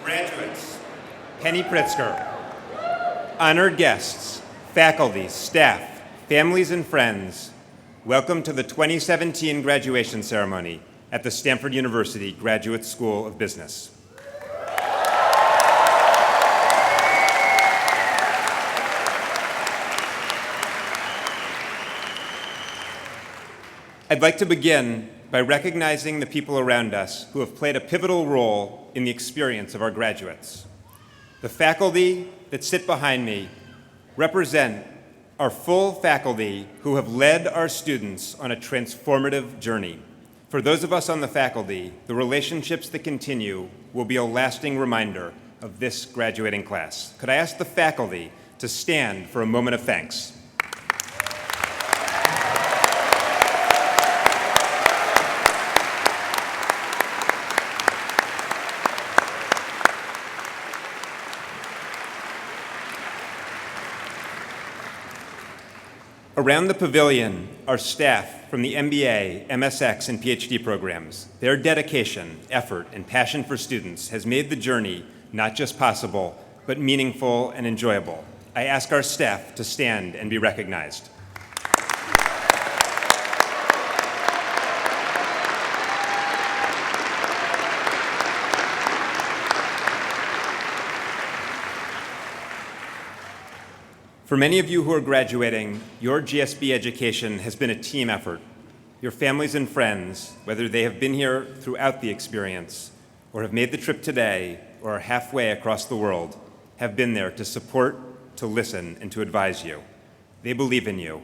Graduates, Penny Pritzker, honored guests, faculty, staff, families, and friends, welcome to the 2017 graduation ceremony at the Stanford University Graduate School of Business. I'd like to begin by recognizing the people around us who have played a pivotal role in the experience of our graduates. The faculty that sit behind me represent our full faculty who have led our students on a transformative journey. For those of us on the faculty, the relationships that continue will be a lasting reminder of this graduating class. Could I ask the faculty to stand for a moment of thanks? Around the pavilion are staff from the MBA, MSX, and PhD programs. Their dedication, effort, and passion for students has made the journey not just possible, but meaningful and enjoyable. I ask our staff to stand and be recognized. For many of you who are graduating, your GSB education has been a team effort. Your families and friends, whether they have been here throughout the experience or have made the trip today or are halfway across the world, have been there to support, to listen, and to advise you. They believe in you,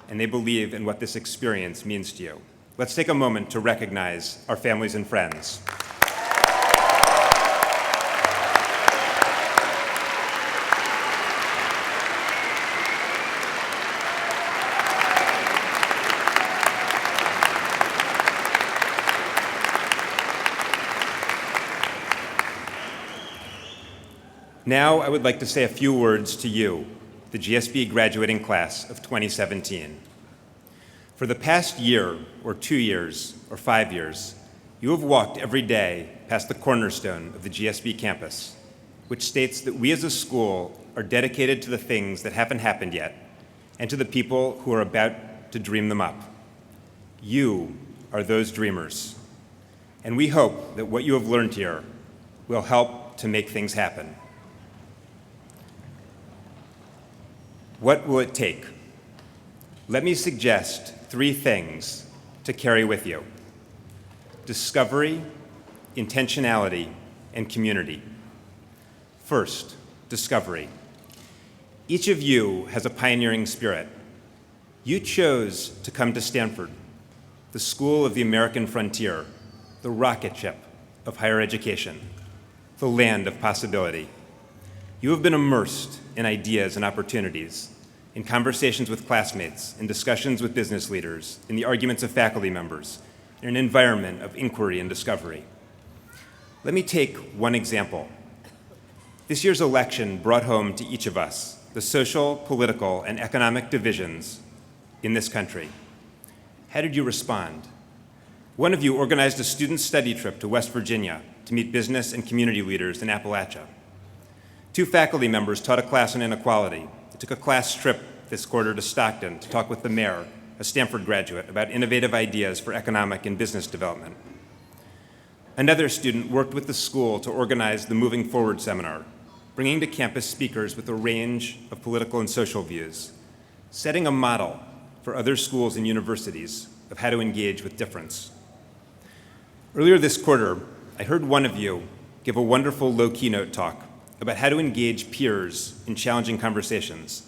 and they believe in what this experience means to you. Let's take a moment to recognize our families and friends. Now, I would like to say a few words to you, the GSB graduating class of 2017. For the past year, or 2 years, or 5 years, you have walked every day past the cornerstone of the GSB campus, which states that we as a school are dedicated to the things that haven't happened yet, and to the people who are about to dream them up. You are those dreamers, and we hope that what you have learned here will help to make things happen. What will it take? Let me suggest 3 things to carry with you: discovery, intentionality, and community. First, discovery. Each of you has a pioneering spirit. You chose to come to Stanford, the school of the American frontier, the rocket ship of higher education, the land of possibility. You have been immersed in ideas and opportunities, in conversations with classmates, in discussions with business leaders, in the arguments of faculty members, in an environment of inquiry and discovery. Let me take one example. This year's election brought home to each of us the social, political, and economic divisions in this country. How did you respond? One of you organized a student study trip to West Virginia to meet business and community leaders in Appalachia. 2 faculty members taught a class on inequality. They took a class trip this quarter to Stockton to talk with the mayor, a Stanford graduate, about innovative ideas for economic and business development. Another student worked with the school to organize the Moving Forward seminar, bringing to campus speakers with a range of political and social views, setting a model for other schools and universities of how to engage with difference. Earlier this quarter, I heard one of you give a wonderful low keynote talk about how to engage peers in challenging conversations.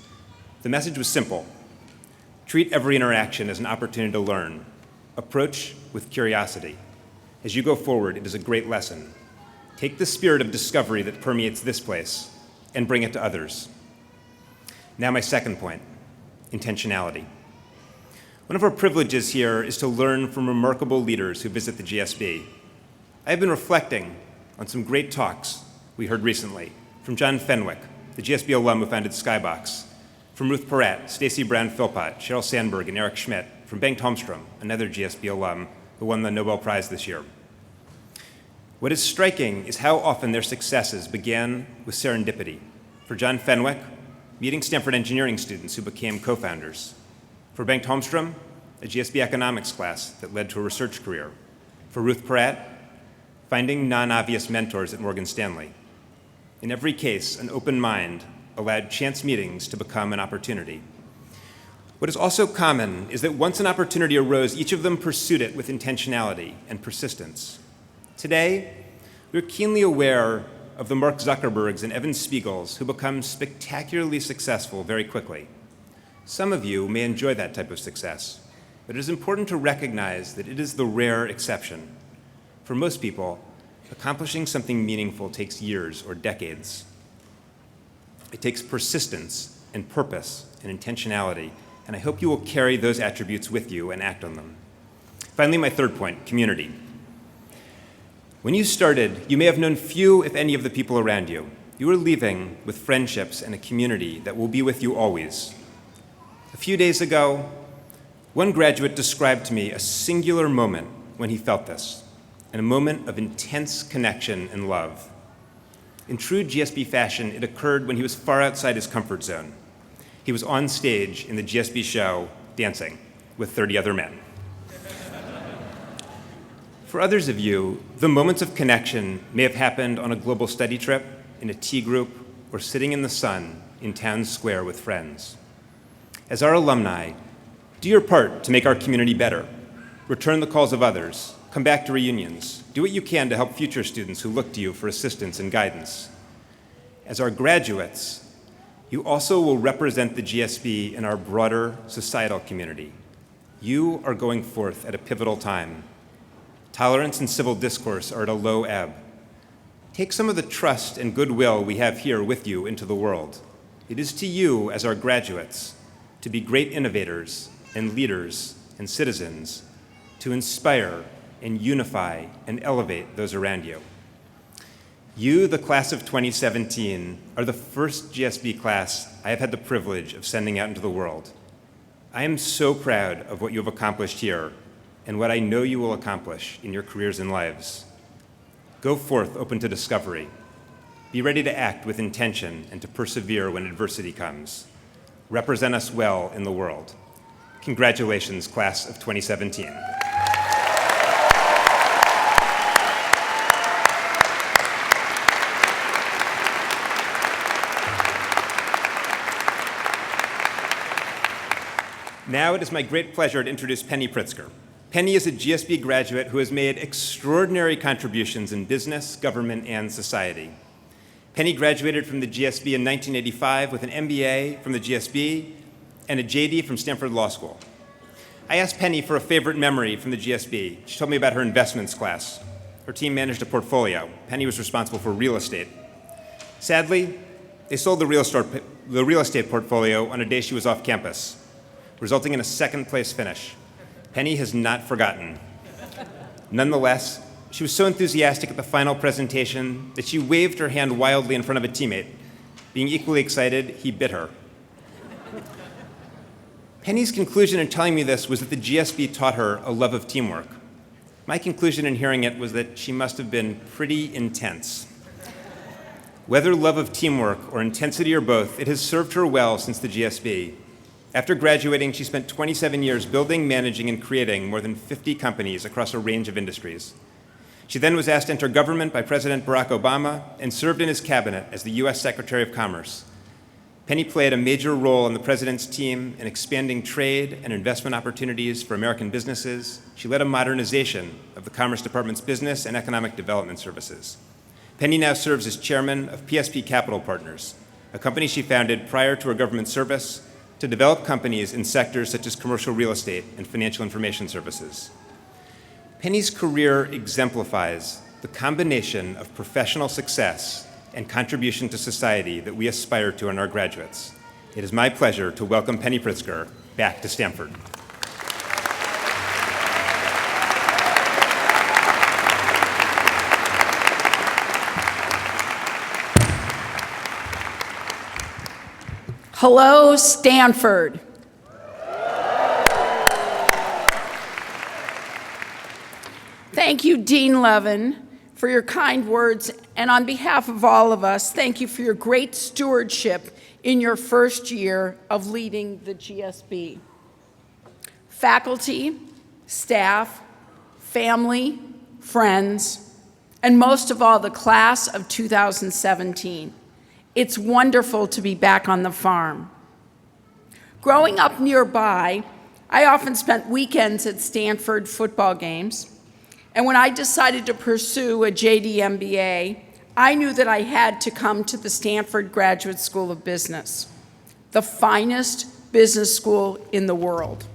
The message was simple: treat every interaction as an opportunity to learn. Approach with curiosity. As you go forward, it is a great lesson. Take the spirit of discovery that permeates this place and bring it to others. Now my second point, intentionality. One of our privileges here is to learn from remarkable leaders who visit the GSB. I have been reflecting on some great talks we heard recently from John Fenwick, the GSB alum who founded Skybox, from Ruth Porat, Stacy Brown-Philpott, Sheryl Sandberg, and Eric Schmidt, from Bengt Holmstrom, another GSB alum who won the Nobel Prize this year. What is striking is how often their successes began with serendipity. For John Fenwick, meeting Stanford engineering students who became co-founders. For Bengt Holmstrom, a GSB economics class that led to a research career. For Ruth Porat, finding non-obvious mentors at Morgan Stanley. In every case, an open mind allowed chance meetings to become an opportunity. What is also common is that once an opportunity arose, each of them pursued it with intentionality and persistence. Today, we're keenly aware of the Mark Zuckerbergs and Evan Spiegels who become spectacularly successful very quickly. Some of you may enjoy that type of success, but it is important to recognize that it is the rare exception. For most people, accomplishing something meaningful takes years or decades. It takes persistence and purpose and intentionality, and I hope you will carry those attributes with you and act on them. Finally, my third point, community. When you started, you may have known few, if any, of the people around you. You were leaving with friendships and a community that will be with you always. A few days ago, one graduate described to me a singular moment when he felt this, and a moment of intense connection and love. In true GSB fashion, it occurred when he was far outside his comfort zone. He was on stage in the GSB show, dancing with 30 other men. For others of you, the moments of connection may have happened on a global study trip, in a tea group, or sitting in the sun in town square with friends. As our alumni, do your part to make our community better. Return the calls of others. Come back to reunions. Do what you can to help future students who look to you for assistance and guidance. As our graduates, You also will represent the GSB in our broader societal community. You are going forth at a pivotal time. Tolerance and civil discourse are at a low ebb. Take some of the trust and goodwill we have here with you into the world. It is to you, as our graduates, to be great innovators and leaders and citizens, to inspire and unify and elevate those around you. You, the class of 2017, are the first GSB class I have had the privilege of sending out into the world. I am so proud of what you have accomplished here and what I know you will accomplish in your careers and lives. Go forth open to discovery. Be ready to act with intention and to persevere when adversity comes. Represent us well in the world. Congratulations, class of 2017. Now it is my great pleasure to introduce Penny Pritzker. Penny is a GSB graduate who has made extraordinary contributions in business, government, and society. Penny graduated from the GSB in 1985 with an MBA from the GSB and a JD from Stanford Law School. I asked Penny for a favorite memory from the GSB. She told me about her investments class. Her team managed a portfolio. Penny was responsible for real estate. Sadly, they sold the real estate portfolio on a day she was off campus, resulting in a second-place finish. Penny has not forgotten. Nonetheless, she was so enthusiastic at the final presentation that she waved her hand wildly in front of a teammate. Being equally excited, he bit her. Penny's conclusion in telling me this was that the GSB taught her a love of teamwork. My conclusion in hearing it was that she must have been pretty intense. Whether love of teamwork or intensity or both, it has served her well since the GSB. After graduating, she spent 27 years building, managing, and creating more than 50 companies across a range of industries. She then was asked to enter government by President Barack Obama and served in his cabinet as the U.S. Secretary of Commerce. Penny played a major role in the president's team in expanding trade and investment opportunities for American businesses. She led a modernization of the Commerce Department's business and economic development services. Penny now serves as chairman of PSP Capital Partners, a company she founded prior to her government service to develop companies in sectors such as commercial real estate and financial information services. Penny's career exemplifies the combination of professional success and contribution to society that we aspire to in our graduates. It is my pleasure to welcome Penny Pritzker back to Stanford. Hello, Stanford. Thank you, Dean Levin, for your kind words, and on behalf of all of us, thank you for your great stewardship in your first year of leading the GSB. Faculty, staff, family, friends, and most of all, the class of 2017. It's wonderful to be back on the farm. Growing up nearby, I often spent weekends at Stanford football games, and when I decided to pursue a JD MBA, I knew that I had to come to the Stanford Graduate School of Business, the finest business school in the world.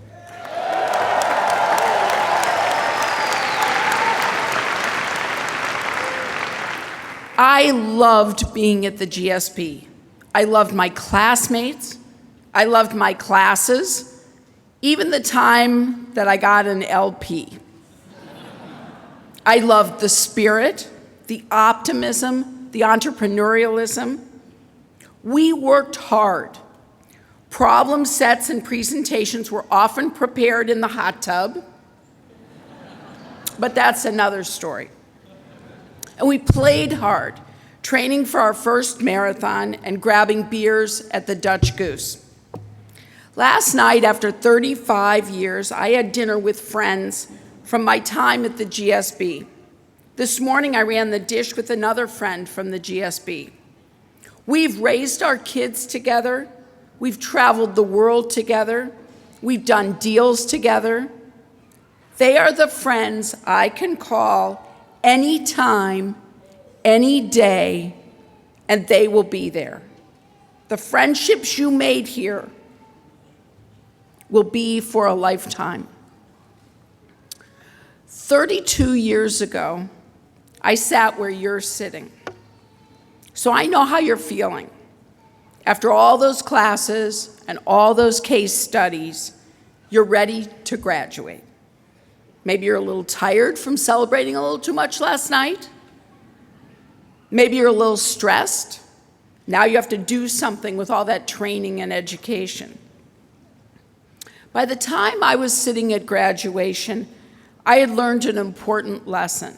I loved being at the GSB. I loved my classmates. I loved my classes, even the time that I got an LP. I loved the spirit, the optimism, the entrepreneurialism. We worked hard. Problem sets and presentations were often prepared in the hot tub, but that's another story. And we played hard, training for our first marathon and grabbing beers at the Dutch Goose. Last night, after 35 years, I had dinner with friends from my time at the GSB. This morning, I ran the dish with another friend from the GSB. We've raised our kids together. We've traveled the world together. We've done deals together. They are the friends I can call anytime, any day, and they will be there. the friendships you made here will be for a lifetime. 32 years ago, I sat where you're sitting. So I know how you're feeling. After all those classes and all those case studies, you're ready to graduate. Maybe you're a little tired from celebrating a little too much last night. Maybe you're a little stressed. Now you have to do something with all that training and education. By the time I was sitting at graduation, I had learned an important lesson.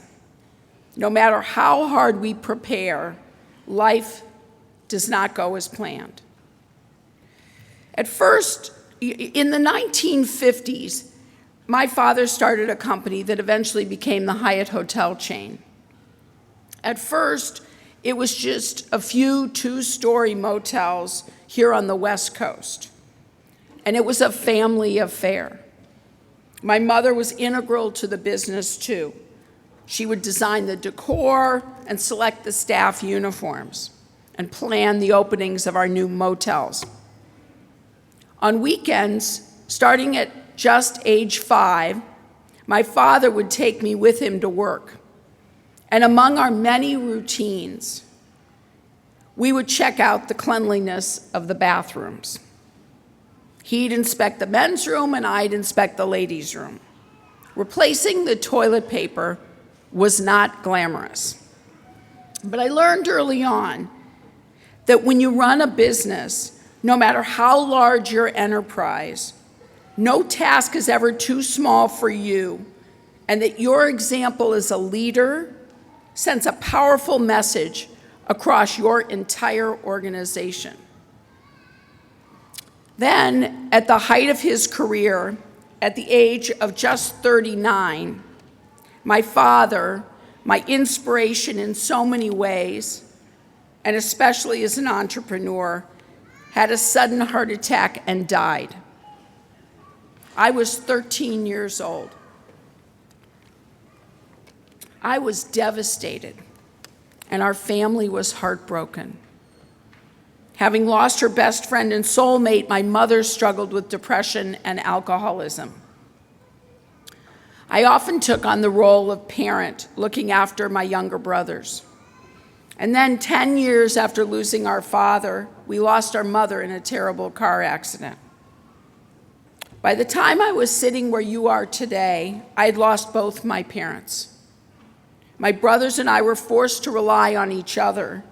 No matter how hard we prepare, life does not go as planned. At first, in the 1950s, my father started a company that eventually became the Hyatt hotel chain. At first, it was just a few two-story motels here on the West Coast, and it was a family affair. My mother was integral to the business, too. She would design the decor and select the staff uniforms and plan the openings of our new motels. On weekends, starting at just age 5, my father would take me with him to work. And among our many routines, we would check out the cleanliness of the bathrooms. He'd inspect the men's room and I'd inspect the ladies' room. Replacing the toilet paper was not glamorous. But I learned early on that when you run a business, no matter how large your enterprise, no task is ever too small for you, and that your example as a leader sends a powerful message across your entire organization. Then, at the height of his career, at the age of just 39, my father, my inspiration in so many ways, and especially as an entrepreneur, had a sudden heart attack and died. I was 13 years old. I was devastated, and our family was heartbroken. Having lost her best friend and soulmate, my mother struggled with depression and alcoholism. I often took on the role of parent, looking after my younger brothers. And then 10 years after losing our father, we lost our mother in a terrible car accident. By the time I was sitting where you are today, I had lost both my parents. My brothers and I were forced to rely on each other,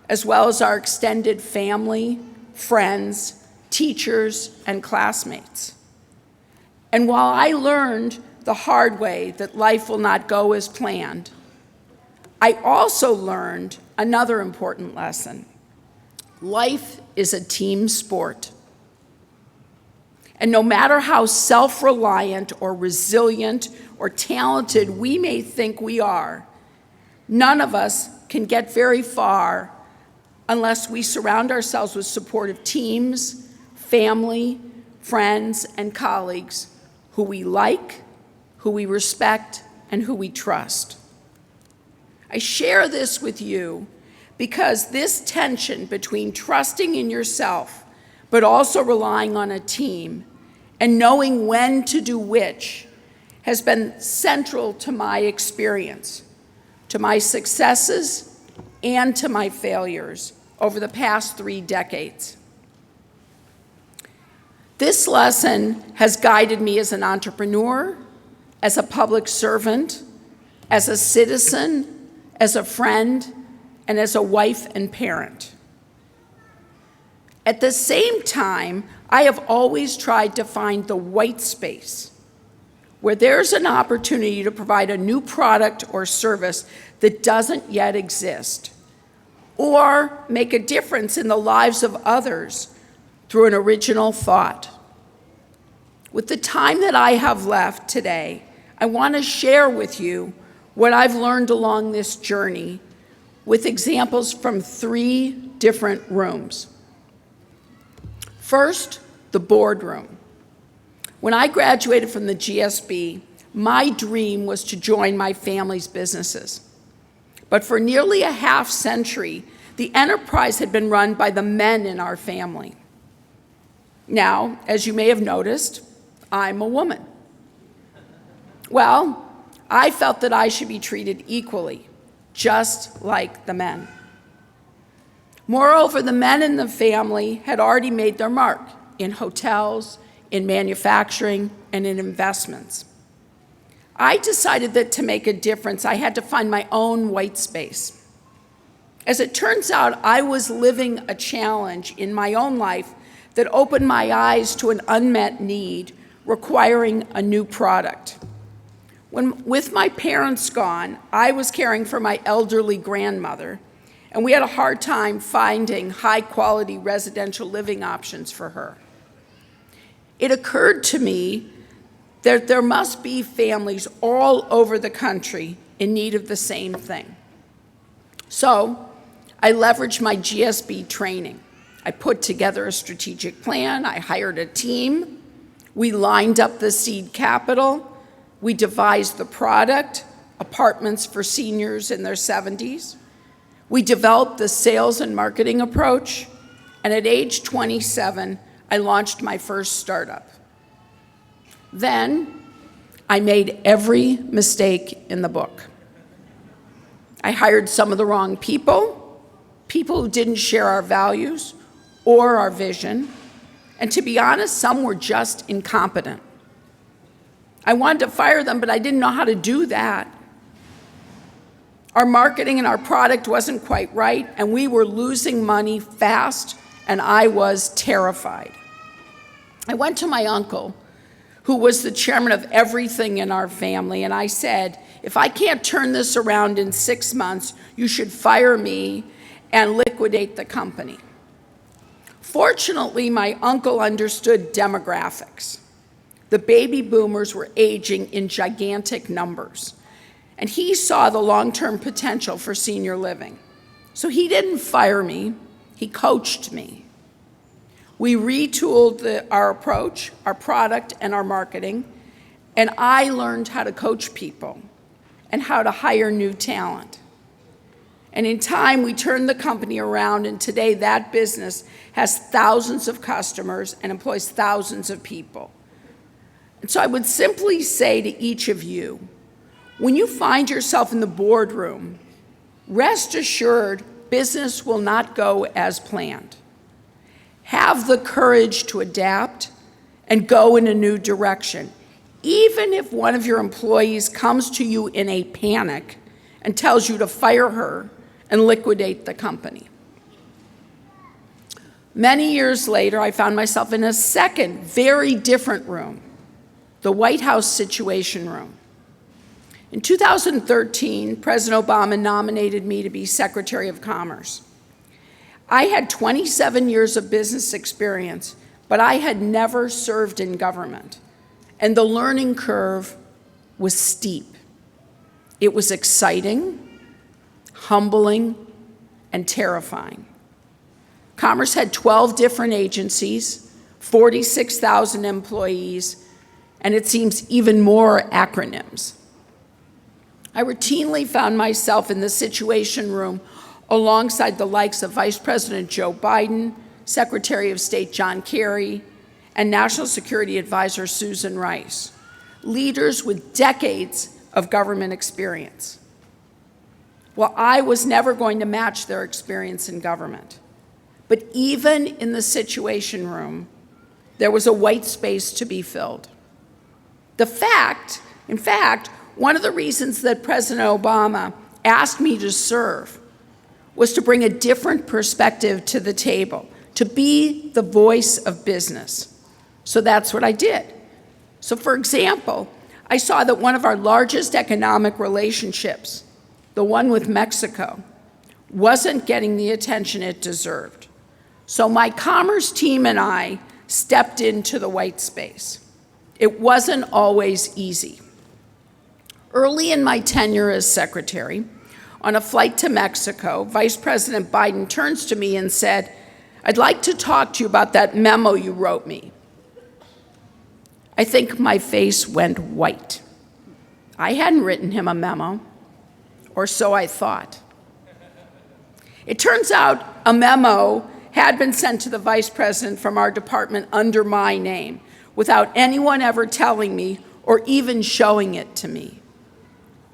as well as our extended family, friends, teachers, and classmates. And while I learned the hard way that life will not go as planned, I also learned another important lesson. Life is a team sport. And no matter how self-reliant or resilient or talented we may think we are, none of us can get very far unless we surround ourselves with supportive teams, family, friends, and colleagues who we like, who we respect, and who we trust. I share this with you because this tension between trusting in yourself but also relying on a team and knowing when to do which has been central to my experience, to my successes, and to my failures over the past 3 decades. This lesson has guided me as an entrepreneur, as a public servant, as a citizen, as a friend, and as a wife and parent. At the same time, I have always tried to find the white space where there's an opportunity to provide a new product or service that doesn't yet exist, or make a difference in the lives of others through an original thought. With the time that I have left today, I want to share with you what I've learned along this journey with examples from 3 different rooms. First, the boardroom. When I graduated from the GSB, my dream was to join my family's businesses. But for nearly a half century, the enterprise had been run by the men in our family. Now, as you may have noticed, I'm a woman. Well, I felt that I should be treated equally, just like the men. Moreover, the men in the family had already made their mark in hotels, in manufacturing, and in investments. I decided that to make a difference, I had to find my own white space. As it turns out, I was living a challenge in my own life that opened my eyes to an unmet need requiring a new product. With my parents gone, I was caring for my elderly grandmother, and we had a hard time finding high-quality residential living options for her. It occurred to me that there must be families all over the country in need of the same thing. So I leveraged my GSB training. I put together a strategic plan. I hired a team. We lined up the seed capital. We devised the product, apartments for seniors in their 70s. We developed the sales and marketing approach. And at age 27, I launched my first startup. Then I made every mistake in the book. I hired some of the wrong people who didn't share our values or our vision, and to be honest, some were just incompetent. I wanted to fire them, but I didn't know how to do that. Our marketing and our product wasn't quite right, and we were losing money fast, and I was terrified. I went to my uncle, who was the chairman of everything in our family, and I said, if I can't turn this around in 6 months, you should fire me and liquidate the company. Fortunately, my uncle understood demographics. The baby boomers were aging in gigantic numbers, and he saw the long-term potential for senior living. So he didn't fire me, he coached me. We retooled our approach, our product, and our marketing, and I learned how to coach people and how to hire new talent. And in time, we turned the company around, and today that business has thousands of customers and employs thousands of people. And so I would simply say to each of you, when you find yourself in the boardroom, rest assured business will not go as planned. Have the courage to adapt and go in a new direction, even if one of your employees comes to you in a panic and tells you to fire her and liquidate the company. Many years later, I found myself in a second, very different room, the White House Situation Room. In 2013, President Obama nominated me to be Secretary of Commerce. I had 27 years of business experience, but I had never served in government, and the learning curve was steep. It was exciting, humbling, and terrifying. Commerce had 12 different agencies, 46,000 employees, and it seems even more acronyms. I routinely found myself in the Situation Room alongside the likes of Vice President Joe Biden, Secretary of State John Kerry, and National Security Advisor Susan Rice, leaders with decades of government experience. Well, I was never going to match their experience in government. But even in the Situation Room, there was a white space to be filled. In fact, one of the reasons that President Obama asked me to serve was to bring a different perspective to the table, to be the voice of business. So that's what I did. So for example, I saw that one of our largest economic relationships, the one with Mexico, wasn't getting the attention it deserved. So my commerce team and I stepped into the white space. It wasn't always easy. Early in my tenure as secretary, on a flight to Mexico, Vice President Biden turns to me and said, "I'd like to talk to you about that memo you wrote me." I think my face went white. I hadn't written him a memo, or so I thought. It turns out a memo had been sent to the vice president from our department under my name, without anyone ever telling me or even showing it to me.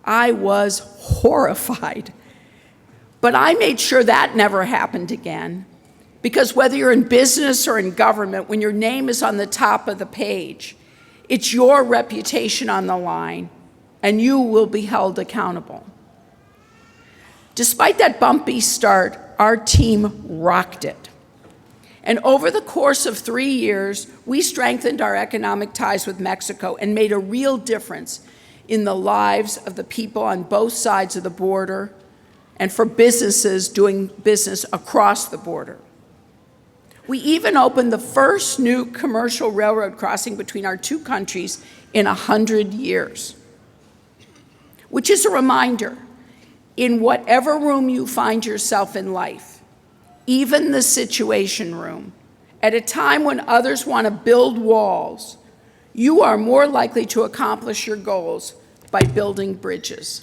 I was horrified. But I made sure that never happened again, because whether you're in business or in government, when your name is on the top of the page, it's your reputation on the line, and you will be held accountable. Despite that bumpy start, our team rocked it. And over the course of 3 years, we strengthened our economic ties with Mexico and made a real difference in the lives of the people on both sides of the border and for businesses doing business across the border. We even opened the first new commercial railroad crossing between our two countries in 100 years, which is a reminder, in whatever room you find yourself in life, even the Situation Room, at a time when others want to build walls, you are more likely to accomplish your goals by building bridges.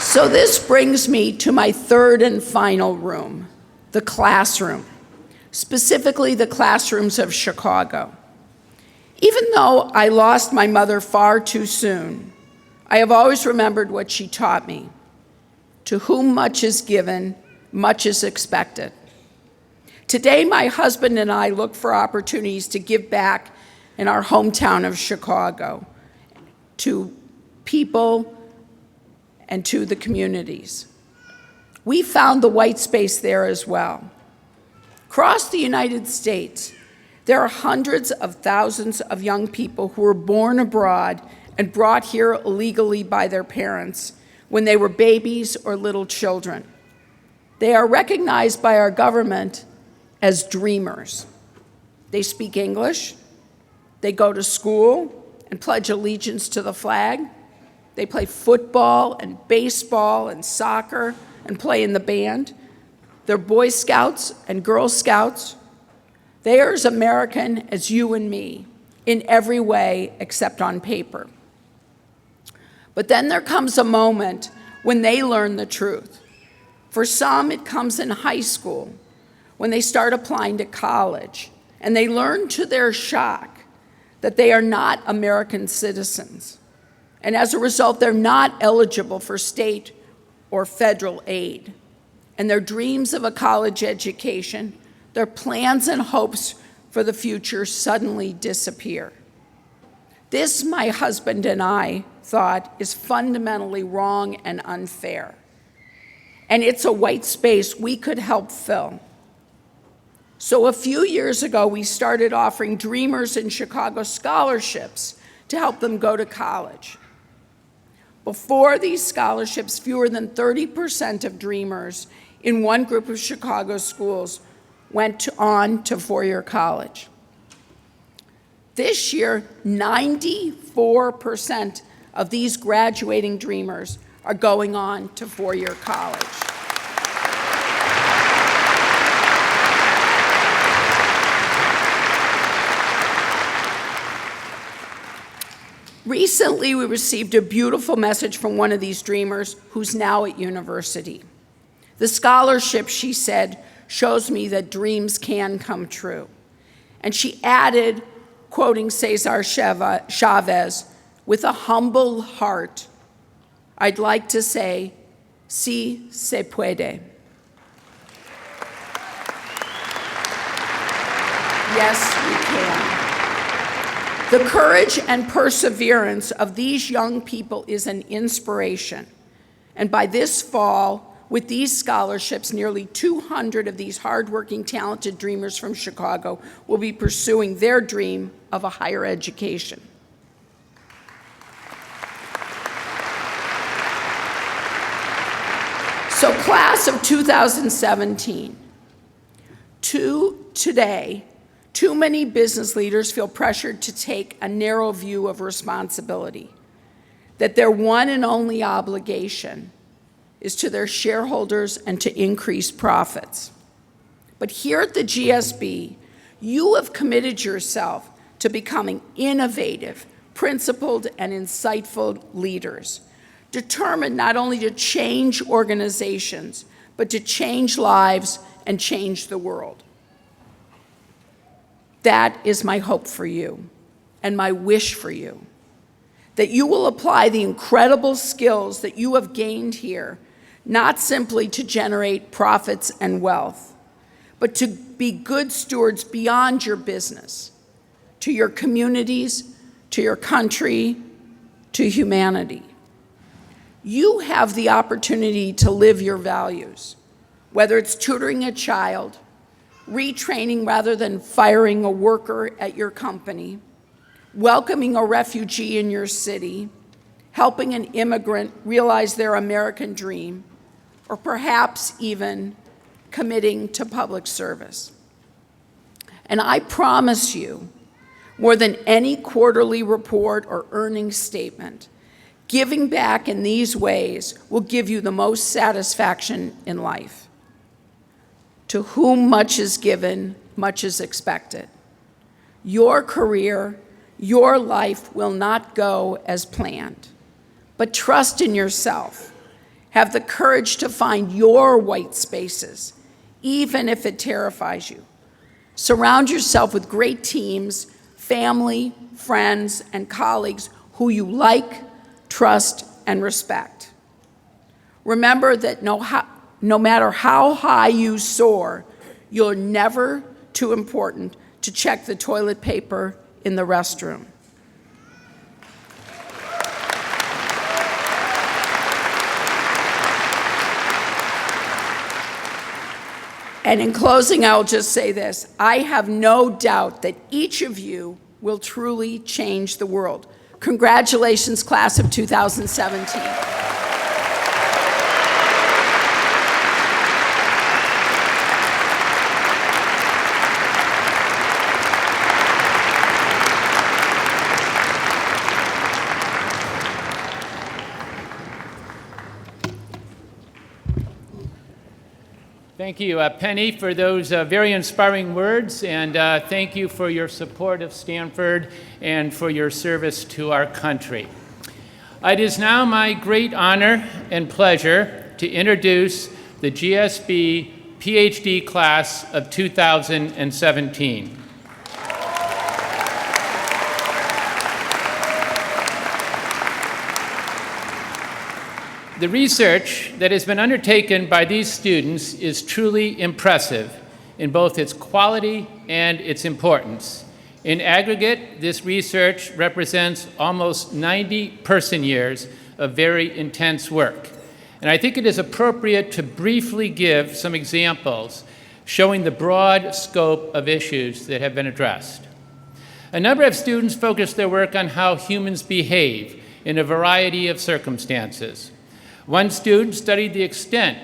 So this brings me to my third and final room, the classroom, specifically the classrooms of Chicago. Even though I lost my mother far too soon, I have always remembered what she taught me. To whom much is given, much is expected. Today, my husband and I look for opportunities to give back in our hometown of Chicago to people and to the communities. We found the white space there as well. Across the United States, there are hundreds of thousands of young people who were born abroad and brought here illegally by their parents when they were babies or little children. They are recognized by our government as dreamers. They speak English, they go to school and pledge allegiance to the flag, they play football and baseball and soccer and play in the band. They're Boy Scouts and Girl Scouts. They are as American as you and me in every way except on paper. But then there comes a moment when they learn the truth. For some, it comes in high school, when they start applying to college, and they learn to their shock that they are not American citizens. And as a result, they're not eligible for state or federal aid. And their dreams of a college education, their plans and hopes for the future suddenly disappear. This, my husband and I thought, is fundamentally wrong and unfair. And it's a white space we could help fill. So a few years ago, we started offering Dreamers in Chicago scholarships to help them go to college. Before these scholarships, fewer than 30% of Dreamers in one group of Chicago schools went on to four-year college. This year, 94% of these graduating Dreamers are going on to four-year college. Recently, we received a beautiful message from one of these Dreamers who's now at university. The scholarship, she said, shows me that dreams can come true. And she added, quoting Cesar Chavez, with a humble heart, I'd like to say, sí se puede. Yes, we can. The courage and perseverance of these young people is an inspiration. And by this fall, with these scholarships, nearly 200 of these hardworking, talented Dreamers from Chicago will be pursuing their dream of a higher education. So class of 2017, today, too many business leaders feel pressured to take a narrow view of responsibility, that their one and only obligation is to their shareholders and to increase profits. But here at the GSB, You have committed yourself to becoming innovative, principled, and insightful leaders, determined not only to change organizations, but to change lives and change the world. That is my hope for you and my wish for you, that you will apply the incredible skills that you have gained here, not simply to generate profits and wealth, but to be good stewards beyond your business, to your communities, to your country, to humanity. You have the opportunity to live your values, whether it's tutoring a child, retraining rather than firing a worker at your company, welcoming a refugee in your city, helping an immigrant realize their American dream, or perhaps even committing to public service. And I promise you, more than any quarterly report or earnings statement, giving back in these ways will give you the most satisfaction in life. To whom much is given, much is expected. Your career, your life will not go as planned, but trust in yourself. Have the courage to find your white spaces, even if it terrifies you. Surround yourself with great teams, family, friends, and colleagues who you like, trust, and respect. Remember that no matter how high you soar, you're never too important to check the toilet paper in the restroom. And in closing, I'll just say this. I have no doubt that each of you will truly change the world. Congratulations, class of 2017. Thank you, Penny, for those very inspiring words, and thank you for your support of Stanford and for your service to our country. It is now my great honor and pleasure to introduce the GSB PhD class of 2017. The research that has been undertaken by these students is truly impressive in both its quality and its importance. In aggregate, this research represents almost 90 person years of very intense work. And I think it is appropriate to briefly give some examples showing the broad scope of issues that have been addressed. A number of students focused their work on how humans behave in a variety of circumstances. One student studied the extent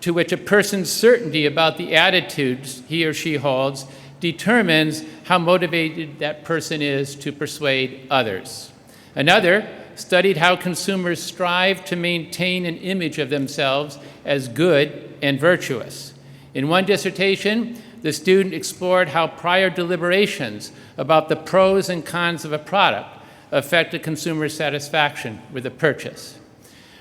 to which a person's certainty about the attitudes he or she holds determines how motivated that person is to persuade others. Another studied how consumers strive to maintain an image of themselves as good and virtuous. In one dissertation, the student explored how prior deliberations about the pros and cons of a product affect a consumer's satisfaction with a purchase.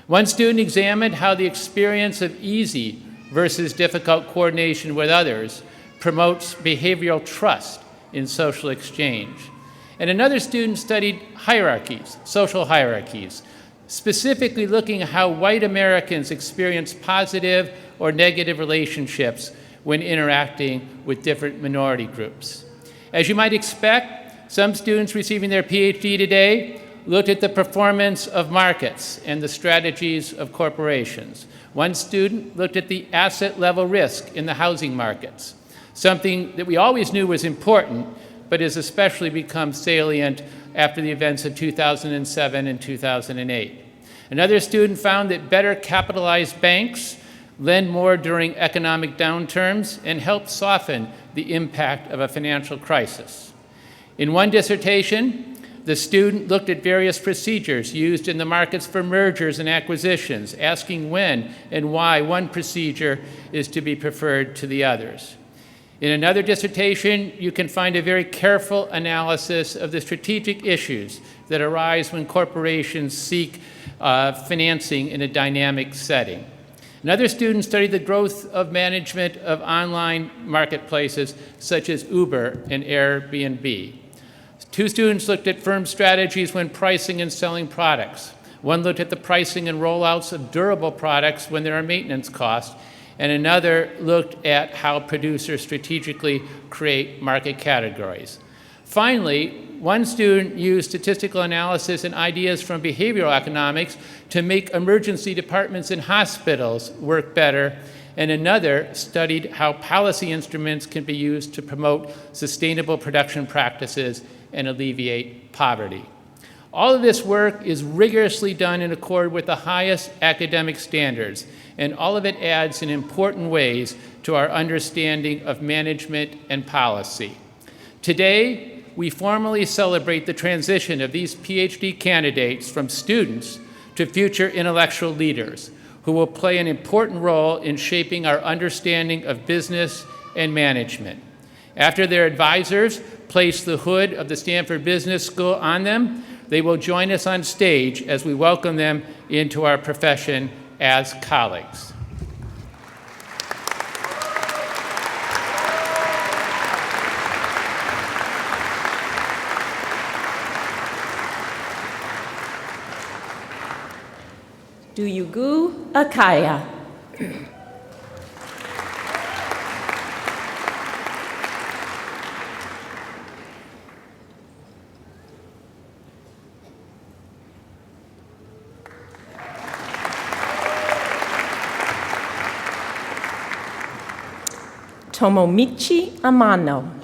One student examined how the experience of easy versus difficult coordination with others promotes behavioral trust in social exchange. And another student studied hierarchies, social hierarchies, specifically looking at how white Americans experience positive or negative relationships when interacting with different minority groups. As you might expect, some students receiving their PhD today looked at the performance of markets and the strategies of corporations. One student looked at the asset level risk in the housing markets, something that we always knew was important, but has especially become salient after the events of 2007 and 2008. Another student found that better capitalized banks lend more during economic downturns and help soften the impact of a financial crisis. In one dissertation, the student looked at various procedures used in the markets for mergers and acquisitions, asking when and why one procedure is to be preferred to the others. In another dissertation, you can find a very careful analysis of the strategic issues that arise when corporations seek financing in a dynamic setting. Another student studied the growth of management of online marketplaces such as Uber and Airbnb. Two students looked at firm strategies when pricing and selling products. One looked at the pricing and rollouts of durable products when there are maintenance costs, and another looked at how producers strategically create market categories. Finally, one student used statistical analysis and ideas from behavioral economics to make emergency departments in hospitals work better, and another studied how policy instruments can be used to promote sustainable production practices and alleviate poverty. All of this work is rigorously done in accord with the highest academic standards, and all of it adds in important ways to our understanding of management and policy. Today, we formally celebrate the transition of these PhD candidates from students to future intellectual leaders who will play an important role in shaping our understanding of business and management. After their advisors place the hood of the Stanford Business School on them, they will join us on stage as we welcome them into our profession as colleagues. Duyugu Akaya. Tomomichi Amano.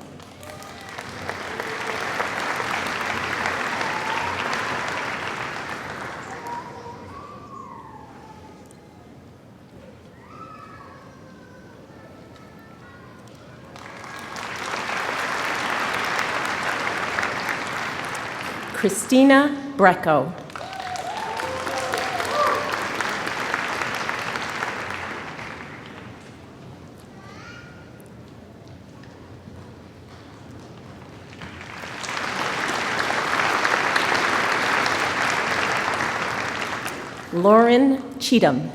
Christina Brecco. Lauren Cheatham.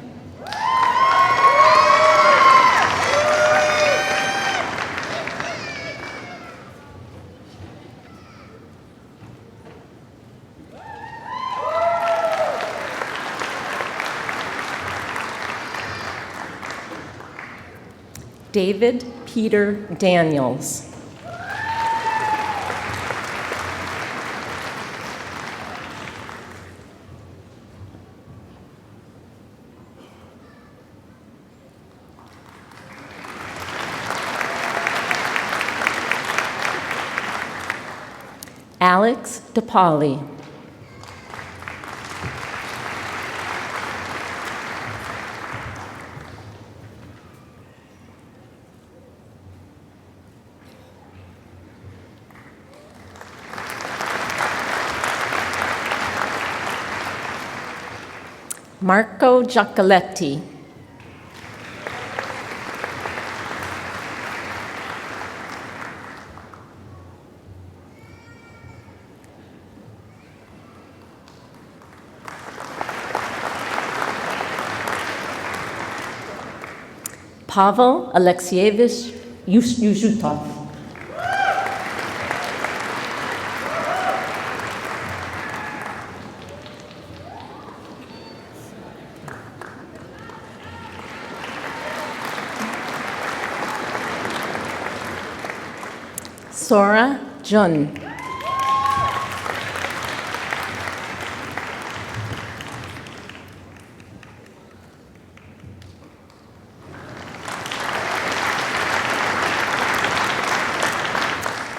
David Peter Daniels. Alex DePauli. Marco Giacoletti. Pavel Alexievich Yuzhutov. Sora Jun.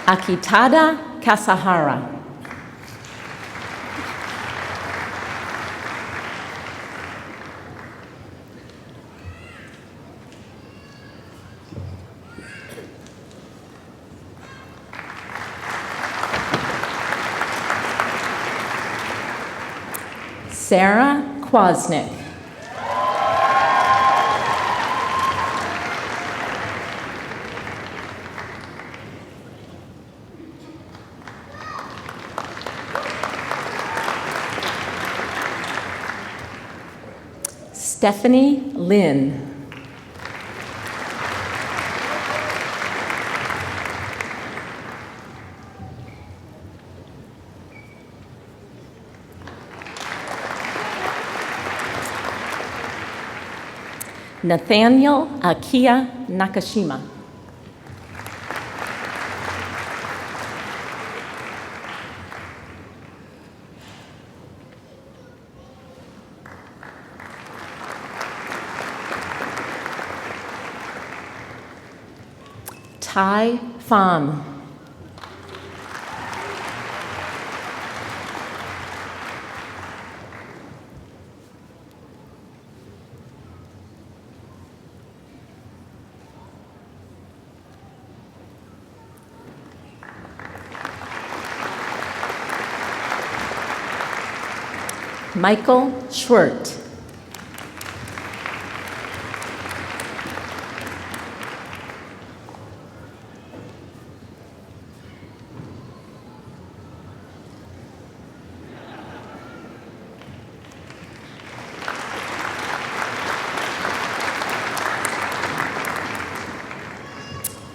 Akitada Kasahara. Sarah Kwasnick. Stephanie Lynn. Nathaniel Akia Nakashima. Tai Pham. Michael Schwert.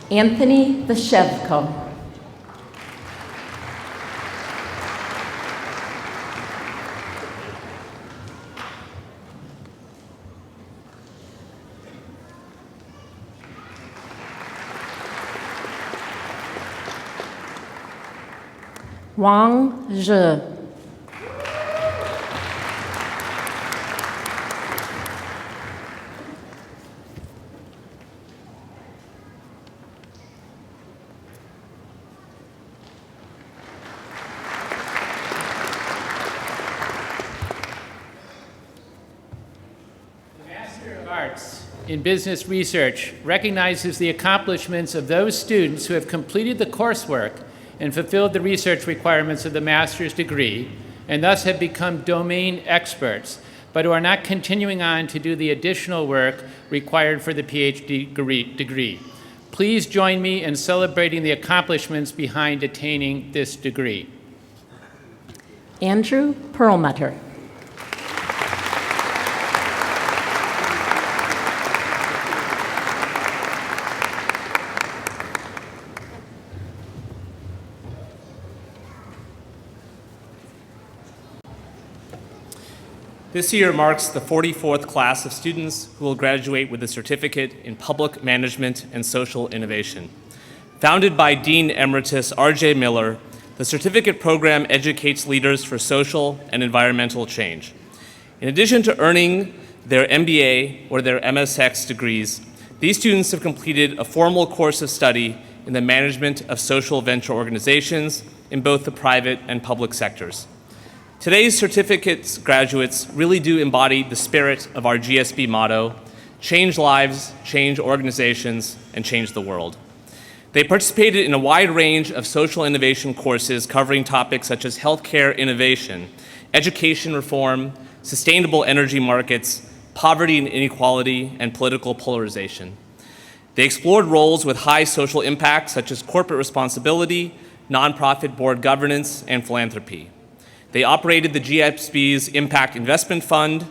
Anthony Vashevko. Wang Zhe. Arts in Business Research recognizes the accomplishments of those students who have completed the coursework and fulfilled the research requirements of the master's degree, and thus have become domain experts, but who are not continuing on to do the additional work required for the PhD degree. Please join me in celebrating the accomplishments behind attaining this degree. Andrew Perlmutter. This year marks the 44th class of students who will graduate with a certificate in public management and social innovation. Founded by Dean Emeritus R.J. Miller, the certificate program educates leaders for social and environmental change. In addition to earning their MBA or their MSX degrees, these students have completed a formal course of study in the management of social venture organizations in both the private and public sectors. Today's certificates graduates really do embody the spirit of our GSB motto: change lives, change organizations, and change the world. They participated in a wide range of social innovation courses covering topics such as healthcare innovation, education reform, sustainable energy markets, poverty and inequality, and political polarization. They explored roles with high social impact such as corporate responsibility, nonprofit board governance, and philanthropy. They operated the GSB's Impact Investment Fund.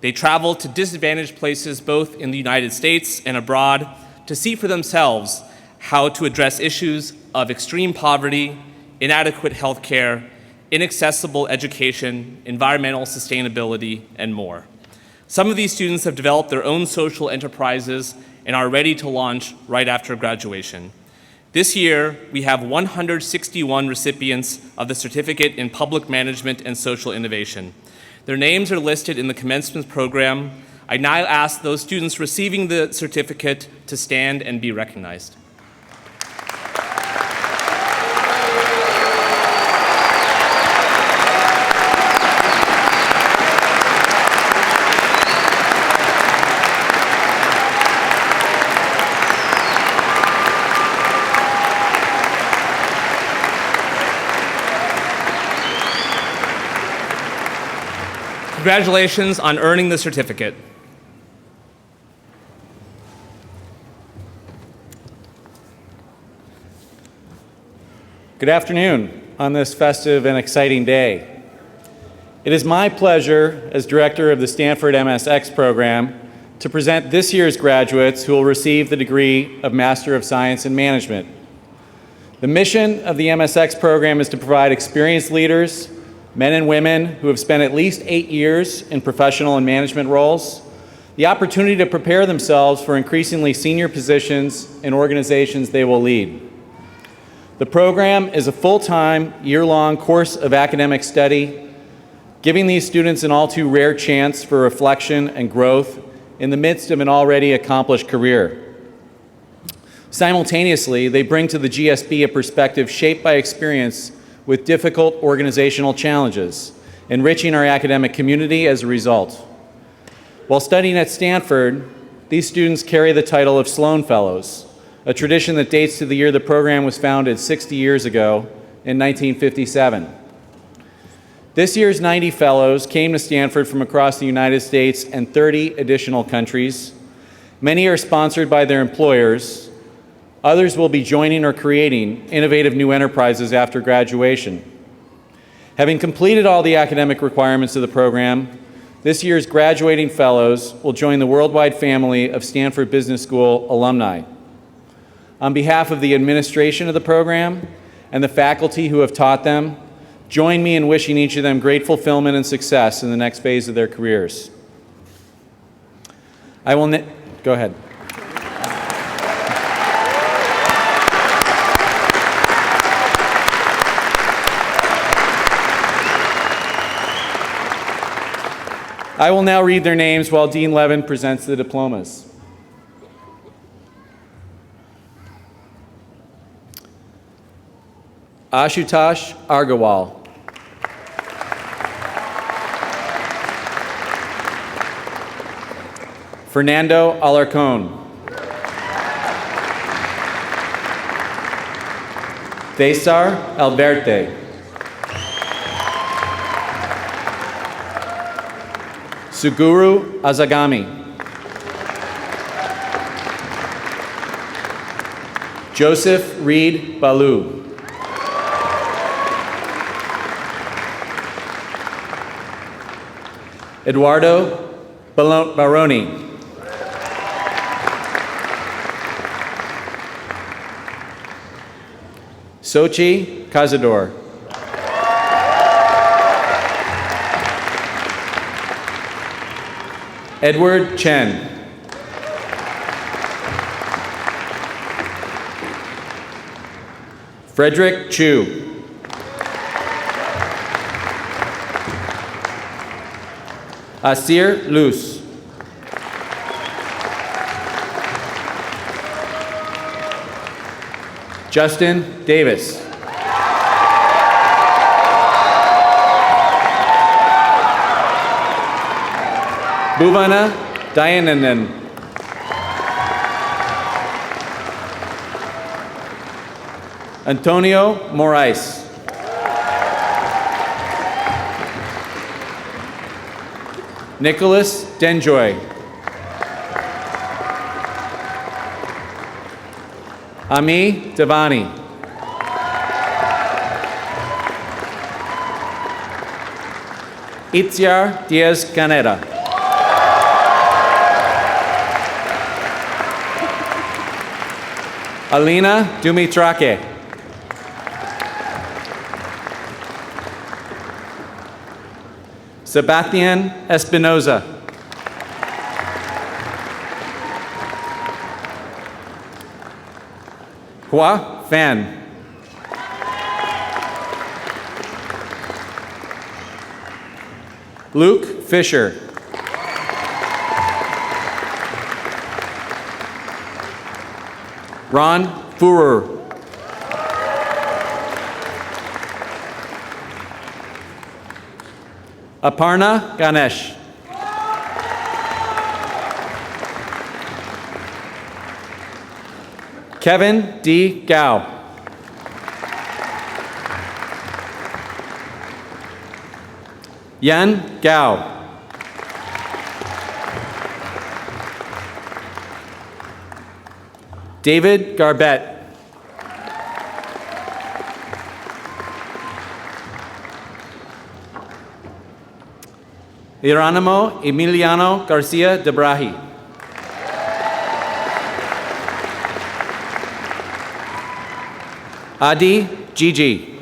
They traveled to disadvantaged places both in the United States and abroad to see for themselves how to address issues of extreme poverty, inadequate health care, inaccessible education, environmental sustainability, and more. Some of these students have developed their own social enterprises and are ready to launch right after graduation. This year, we have 161 recipients of the Certificate in Public Management and Social Innovation. Their names are listed in the commencement program. I now ask those students receiving the certificate to stand and be recognized. Congratulations on earning the certificate. Good afternoon on this festive and exciting day. It is my pleasure as director of the Stanford MSX program to present this year's graduates who will receive the degree of Master of Science in Management. The mission of the MSX program is to provide experienced leaders, men and women who have spent at least 8 years in professional and management roles, the opportunity to prepare themselves for increasingly senior positions in organizations they will lead. The program is a full-time, year-long course of academic study, giving these students an all too rare chance for reflection and growth in the midst of an already accomplished career. Simultaneously, they bring to the GSB a perspective shaped by experience with difficult organizational challenges, enriching our academic community as a result. While studying at Stanford, these students carry the title of Sloan Fellows, a tradition that dates to the year the program was founded 60 years ago in 1957. This year's 90 fellows came to Stanford from across the United States and 30 additional countries. Many are sponsored by their employers. Others will be joining or creating innovative new enterprises after graduation. Having completed all the academic requirements of the program, this year's graduating fellows will join the worldwide family of Stanford Business School alumni. On behalf of the administration of the program and the faculty who have taught them, join me in wishing each of them great fulfillment and success in the next phase of their careers. Go ahead. I will now read their names while Dean Levin presents the diplomas. Ashutosh Argawal. Fernando Alarcón. Cesar Alberte. Suguru Azagami. Joseph Reed Balu. Eduardo Baroni. Sochi Cazador. Edward Chen. Frederick Chu. Asir Luz. Justin Davis. Bhuvana Dayanandan. Antonio Morais. Nicholas Denjoy. Ami Devani. Itziar Diaz Caneda. Alina Dumitrake. Sebastian Espinoza. Hua Fan. Luke Fisher. Ron Fuhrer. Aparna Ganesh. Kevin D. Gao. Yan Gao. David Garbett. Hieronimo Emiliano Garcia de Brahi. Adi Gigi.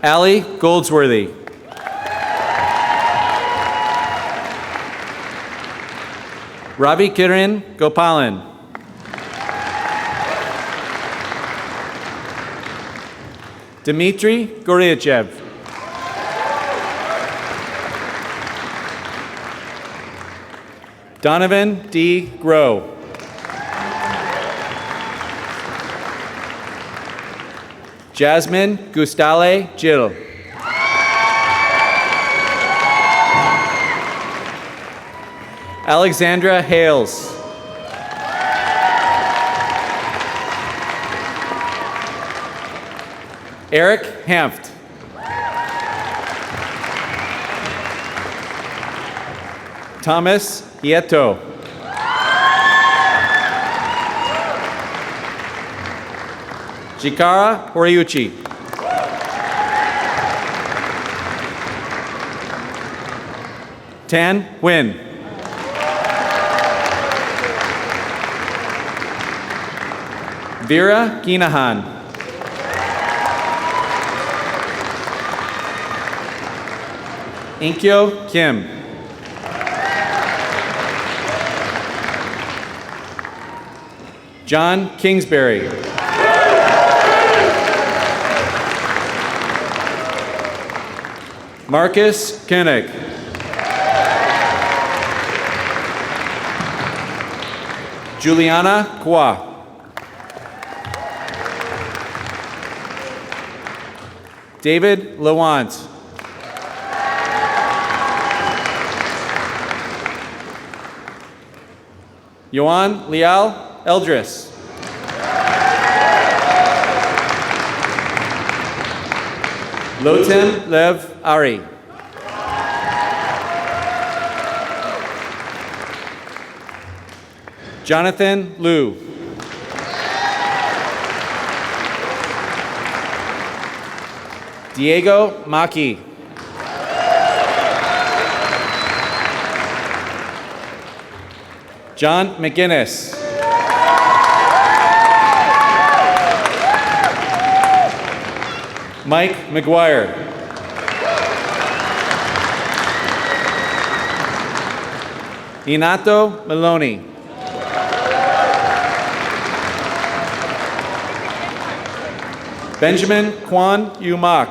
Ali Goldsworthy. Ravi Kiran Gopalan. Dmitry Goryachev. Donovan D. Grow. Jasmine Gustale Jill. Alexandra Hales. Eric Hanft. Thomas Hieto. Jikara Horiuchi. Tan Nguyen. Vera Kinahan. Inkyo Kim. John Kingsbury. Marcus Koenig. Juliana Kwa. David Lawant. Yohan Lial Eldris. Lotem Lev Ari. Jonathan Liu. Diego Maki. John McGinnis. Mike McGuire. Inato Maloney. Benjamin Kwan Yumak.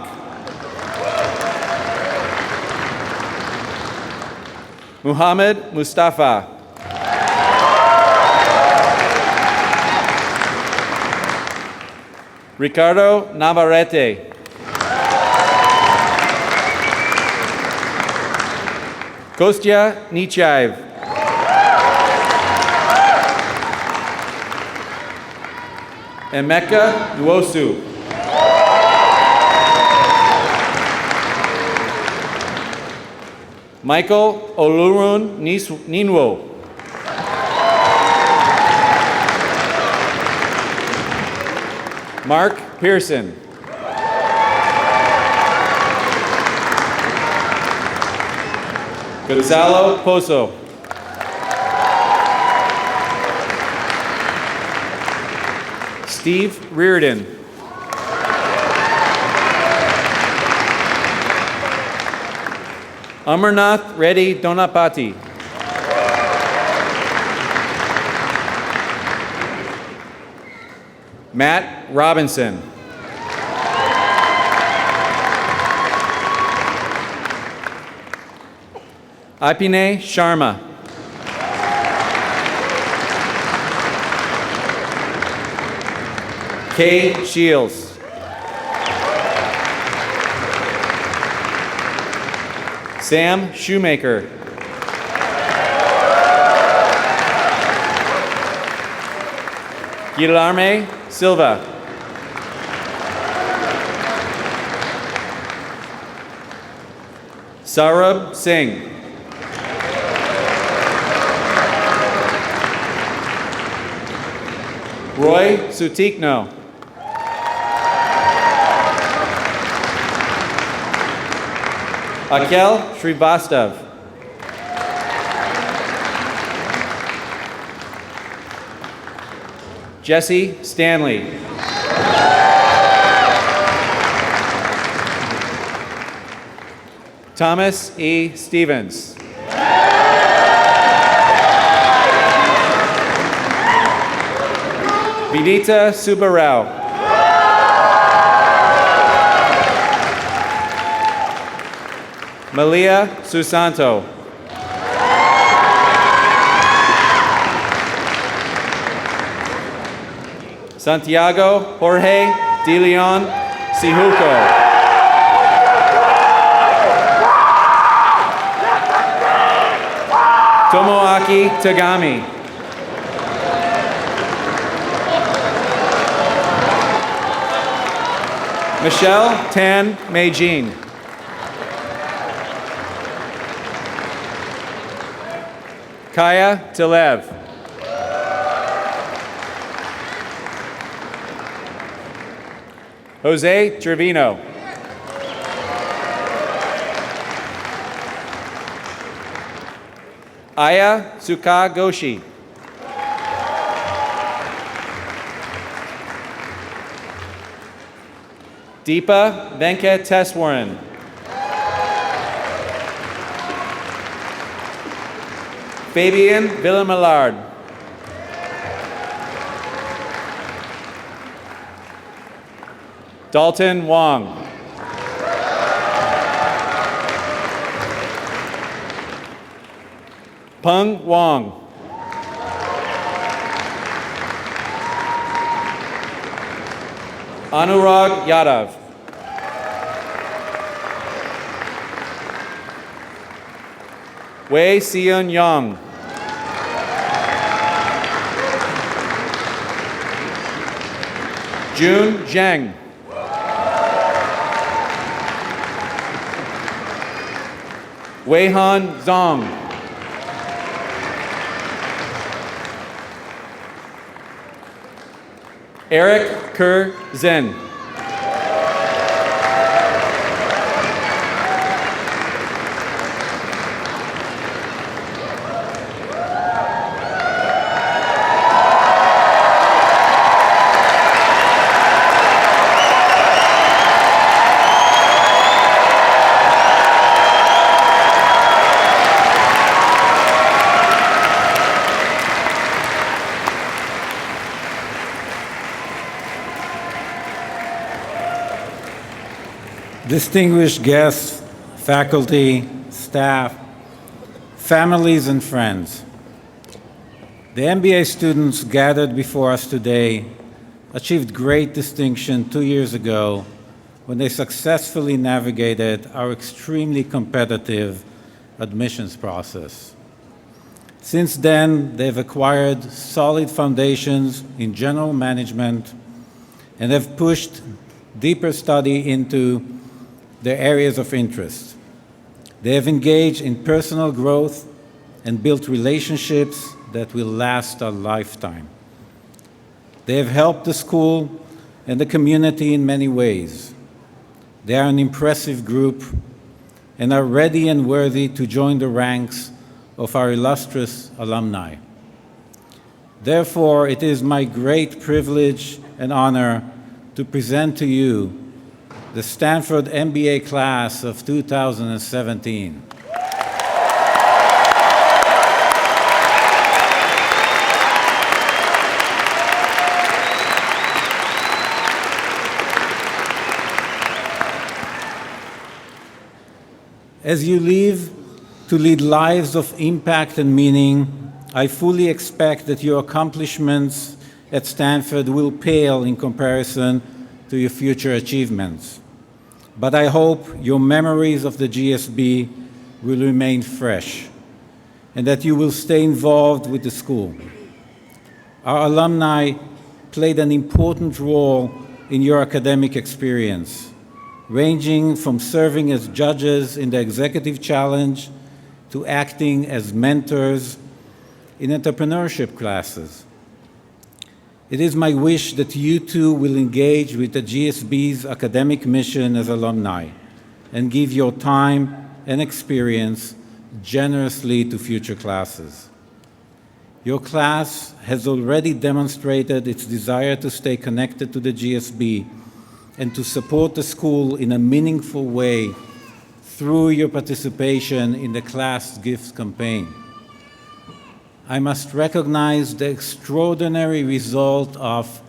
Muhammad Mustafa. Ricardo Navarrete. Kostya Nichaev. Emeka Nwosu. Michael Olurun Ninwo. Mark Pearson. Gonzalo Pozo. Steve Reardon. Amarnath Reddy Donapati. Matt Robinson. Ipine Sharma. Kay Shields. Sam Shoemaker. Guilherme Silva. Saurabh Singh. Roy Sutikno. Akhil Srivastav. Jesse Stanley. Thomas E. Stevens. Vidita Subbarao. Malia Susanto. Santiago Jorge De Leon Sijuco. Tomoaki Tagami. Michelle Tan Meijin. Kaya Telev. Jose Trevino. Aya Suka Goshi. Deepa Venkat Teswaran. Fabian Villamillard. Dalton Wong. Peng Wong. Anurag Yadav. Wei Sion Young. Jun Zheng. Weihan Zhang. Eric Kerr Zen. Distinguished guests, faculty, staff, families, and friends. The MBA students gathered before us today achieved great distinction 2 years ago when they successfully navigated our extremely competitive admissions process. Since then, they've acquired solid foundations in general management and have pushed deeper study into their areas of interest. They have engaged in personal growth and built relationships that will last a lifetime. They have helped the school and the community in many ways. They are an impressive group and are ready and worthy to join the ranks of our illustrious alumni. Therefore, it is my great privilege and honor to present to you the Stanford MBA class of 2017. As you leave to lead lives of impact and meaning, I fully expect that your accomplishments at Stanford will pale in comparison to your future achievements. But I hope your memories of the GSB will remain fresh and that you will stay involved with the school. Our alumni played an important role in your academic experience, ranging from serving as judges in the Executive Challenge to acting as mentors in entrepreneurship classes. It is my wish that you too will engage with the GSB's academic mission as alumni and give your time and experience generously to future classes. Your class has already demonstrated its desire to stay connected to the GSB and to support the school in a meaningful way through your participation in the Class Gifts campaign. I must recognize the extraordinary result of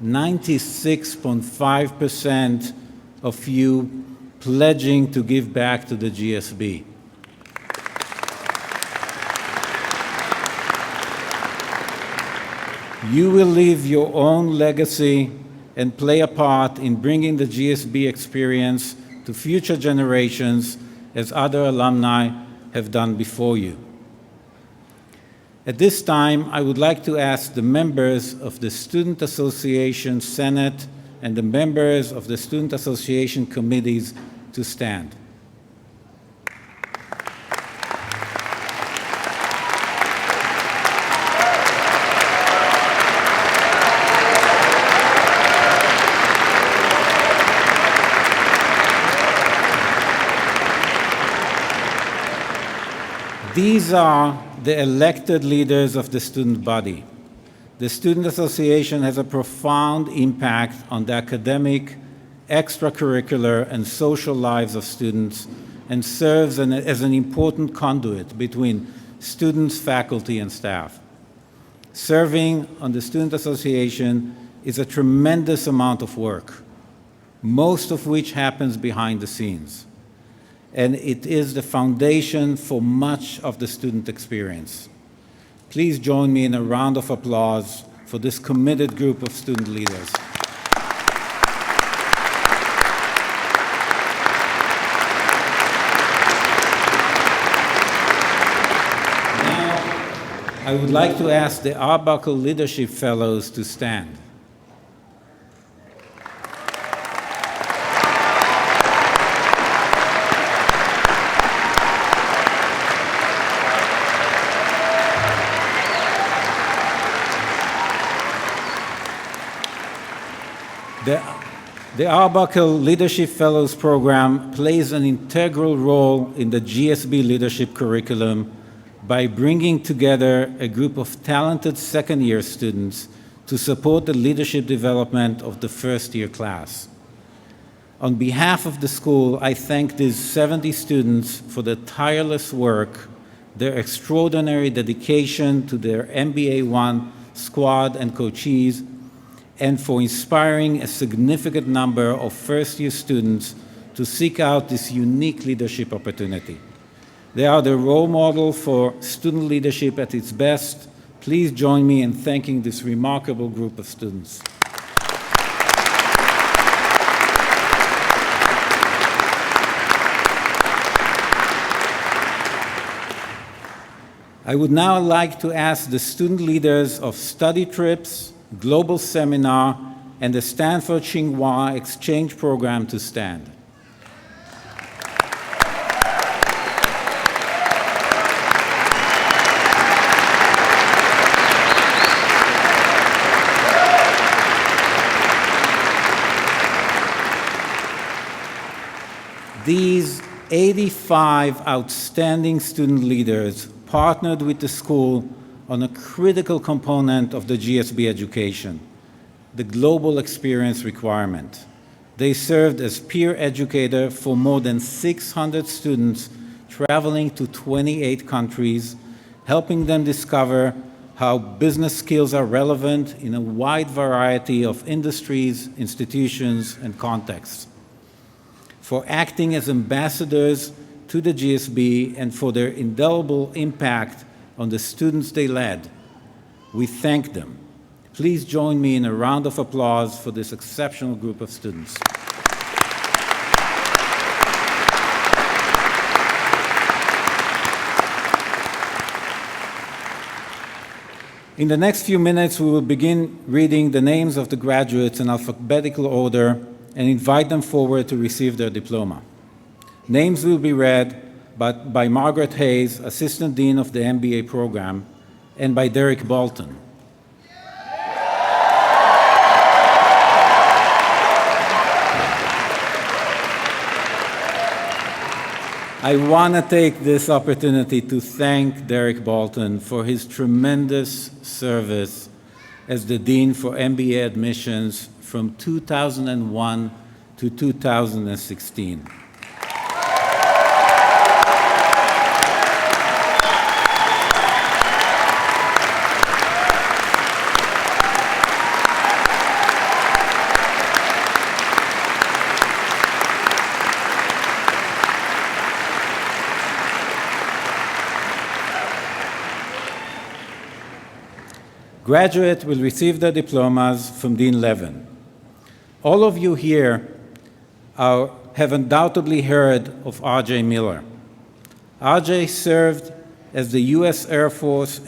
96.5% of you pledging to give back to the GSB. You will leave your own legacy and play a part in bringing the GSB experience to future generations as other alumni have done before you. At this time, I would like to ask the members of the Student Association Senate and the members of the Student Association committees to stand. These are the elected leaders of the student body. The Student Association has a profound impact on the academic, extracurricular, and social lives of students and serves as an important conduit between students, faculty, and staff. Serving on the Student Association is a tremendous amount of work, most of which happens behind the scenes. And it is the foundation for much of the student experience. Please join me in a round of applause for this committed group of student leaders. Now, I would like to ask the Arbuckle Leadership Fellows to stand. The Arbuckle Leadership Fellows Program plays an integral role in the GSB leadership curriculum by bringing together a group of talented second-year students to support the leadership development of the first-year class. On behalf of the school, I thank these 70 students for their tireless work, their extraordinary dedication to their MBA 1 squad and coachees, and for inspiring a significant number of first-year students to seek out this unique leadership opportunity. They are the role model for student leadership at its best. Please join me in thanking this remarkable group of students. I would now like to ask the student leaders of study trips, Global Seminar, and the Stanford Tsinghua Exchange Program to stand. These 85 outstanding student leaders partnered with the school on a critical component of the GSB education, the global experience requirement. They served as peer educator for more than 600 students traveling to 28 countries, helping them discover how business skills are relevant in a wide variety of industries, institutions, and contexts. For acting as ambassadors to the GSB and for their indelible impact on the students they led. We thank them. Please join me in a round of applause for this exceptional group of students. In the next few minutes, we will begin reading the names of the graduates in alphabetical order and invite them forward to receive their diploma. Names will be read by Margaret Hayes, Assistant Dean of the MBA program, and by Derek Bolton. I want to take this opportunity to thank Derek Bolton for his tremendous service as the Dean for MBA admissions from 2001 to 2016. Graduates will receive their diplomas from Dean Levin. All of you here have undoubtedly heard of R.J. Miller. R.J. served as the U.S. Air Force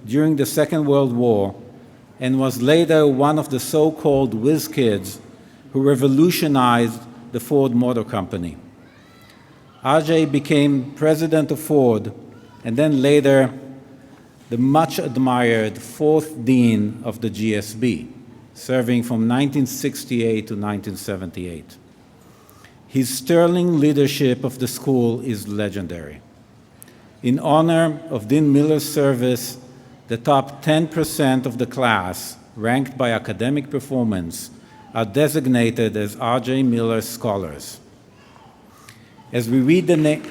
during the Second World War and was later one of the so-called whiz kids who revolutionized the Ford Motor Company. R.J. became president of Ford and then later the much-admired fourth dean of the GSB, serving from 1968 to 1978. His sterling leadership of the school is legendary. In honor of Dean Miller's service, the top 10% of the class, ranked by academic performance, are designated as R.J. Miller Scholars. As we read the name,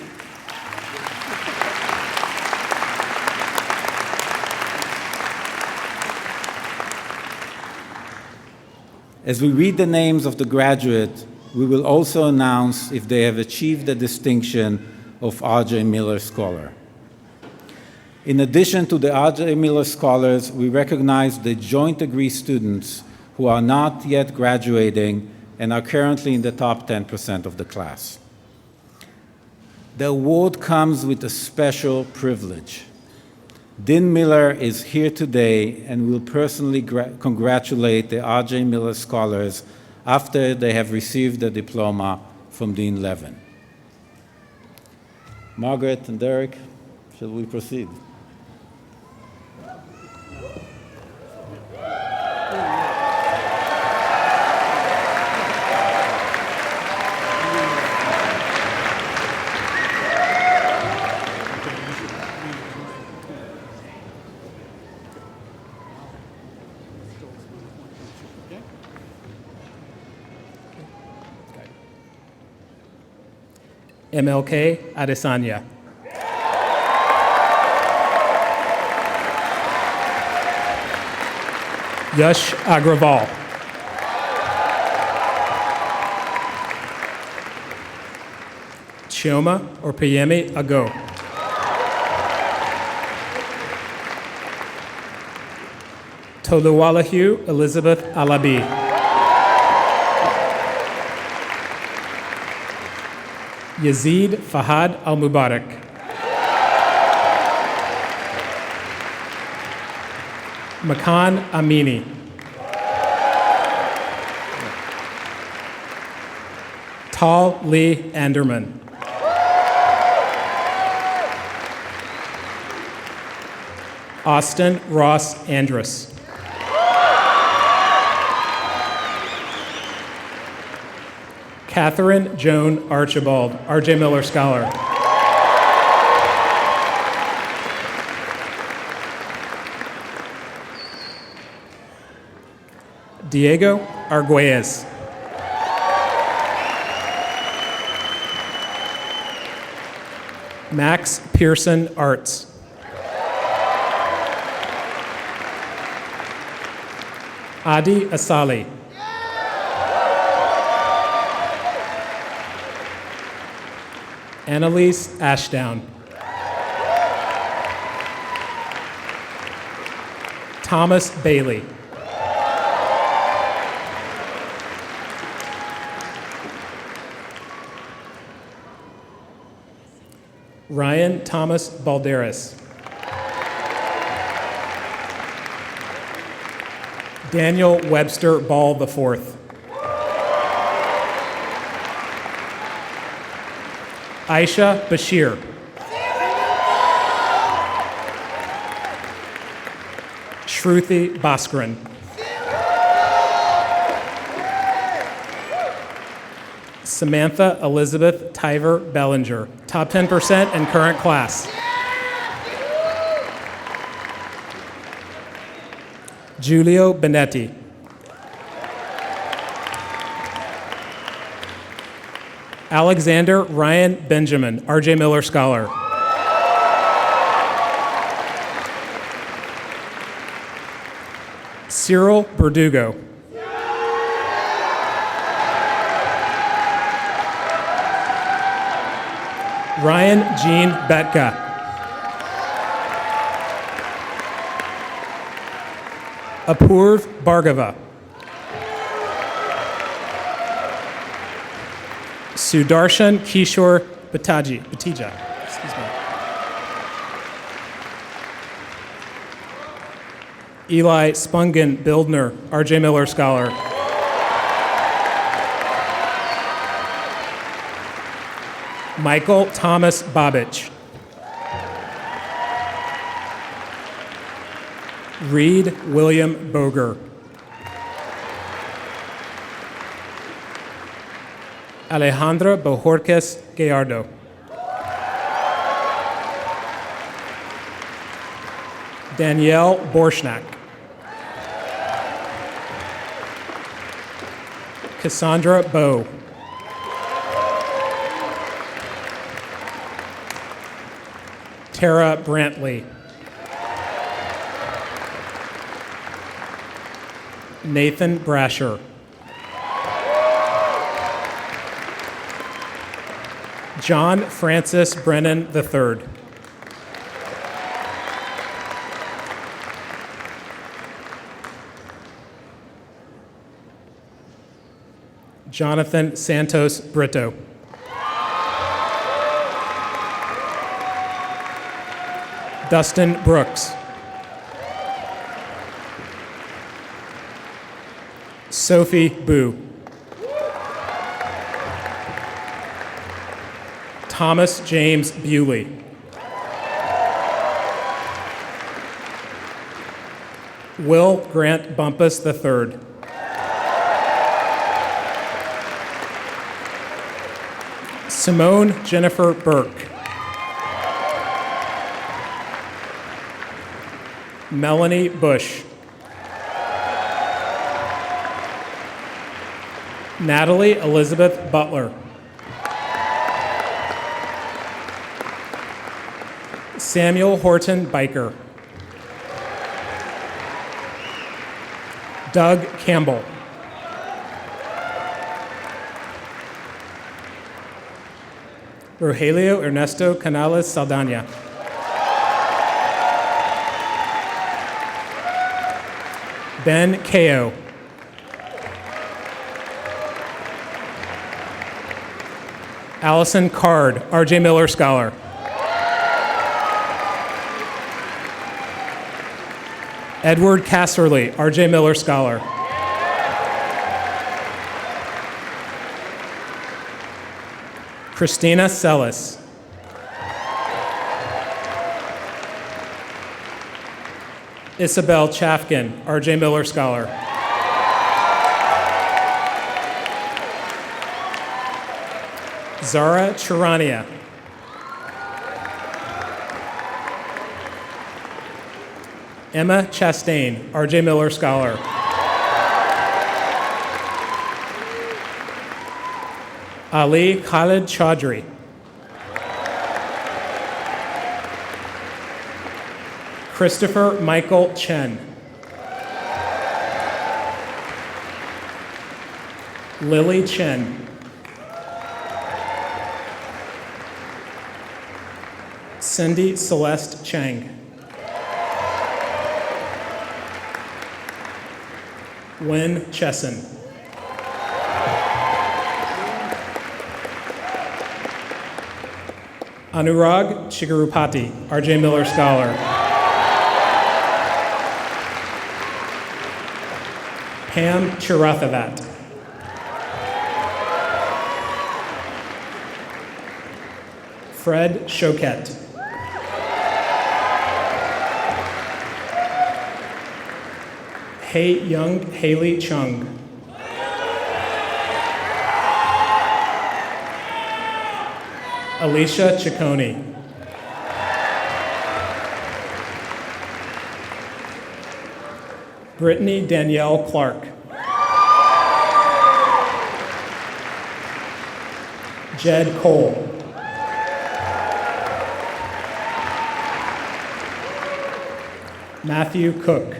As we read the names of the graduates, we will also announce if they have achieved the distinction of R.J. Miller Scholar. In addition to the R.J. Miller Scholars, we recognize the joint degree students who are not yet graduating and are currently in the top 10% of the class. The award comes with a special privilege. Dean Miller is here today and will personally congratulate the R.J. Miller Scholars after they have received the diploma from Dean Levin. Margaret and Derek, shall we proceed? MLK Adesanya. Yash Agrawal. Chioma Orpeyemi Ago. Toluwalahu Elizabeth Alabi. Yazid Fahad Al-Mubarak. Makan Amini. Tal Lee Anderman. Austin Ross Andrus. Catherine Joan Archibald, R.J. Miller Scholar. Diego Arguelles. Max Pearson Arts. Adi Asali. Annalise Ashdown. Thomas Bailey. Ryan Thomas Balderas. Daniel Webster Ball IV. Aisha Bashir. Shruti Bhaskaran. Samantha Elizabeth Tiver Bellinger, top 10% in current class. Giulio Benetti. Alexander Ryan Benjamin, R.J. Miller Scholar. Cyril Verdugo. Ryan Jean Betka. Apurv Bhargava. Sudarshan Kishore Batija. Excuse me. Eli Spungen Bildner, R.J. Miller Scholar. Michael Thomas Babich. Reed William Boger. Alejandra Bojorquez Gallardo. Danielle Borshnak. Cassandra Bowe. Tara Brantley. Nathan Brasher. John Francis Brennan III. Jonathan Santos Brito. Dustin Brooks. Sophie Boo. Thomas James Bewley. Will Grant Bumpus III. Simone Jennifer Burke. Melanie Bush. Natalie Elizabeth Butler. Samuel Horton Biker. Doug Campbell. Rogelio Ernesto Canales Saldana. Ben Kao. Allison Card, R.J. Miller Scholar. Edward Casserly, R.J. Miller Scholar. Christina Sellis. Isabel Chafkin, R.J. Miller Scholar. Zara Charania. Emma Chastain, R.J. Miller Scholar. Ali Khalid Chaudhry. Christopher Michael Chen. Lily Chen. Cindy Celeste Chang. Wen Chesson. Anurag Chigarupati, R.J. Miller Scholar. Pam Chirathavat. Fred Choquette. Hei Young Haley Chung. Alicia Ciccone. Brittany Danielle Clark. Jed Cole. Matthew Cook.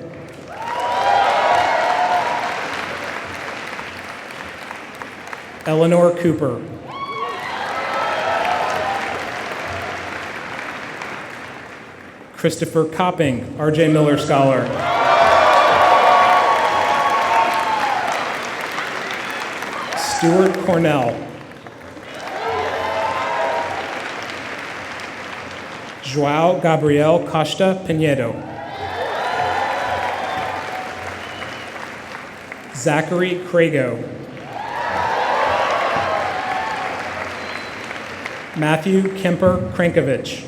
Eleanor Cooper. Christopher Copping, R.J. Miller Scholar. Stuart Cornell. João Gabriel Costa Pinedo. Zachary Crago. Matthew Kemper Krankovich.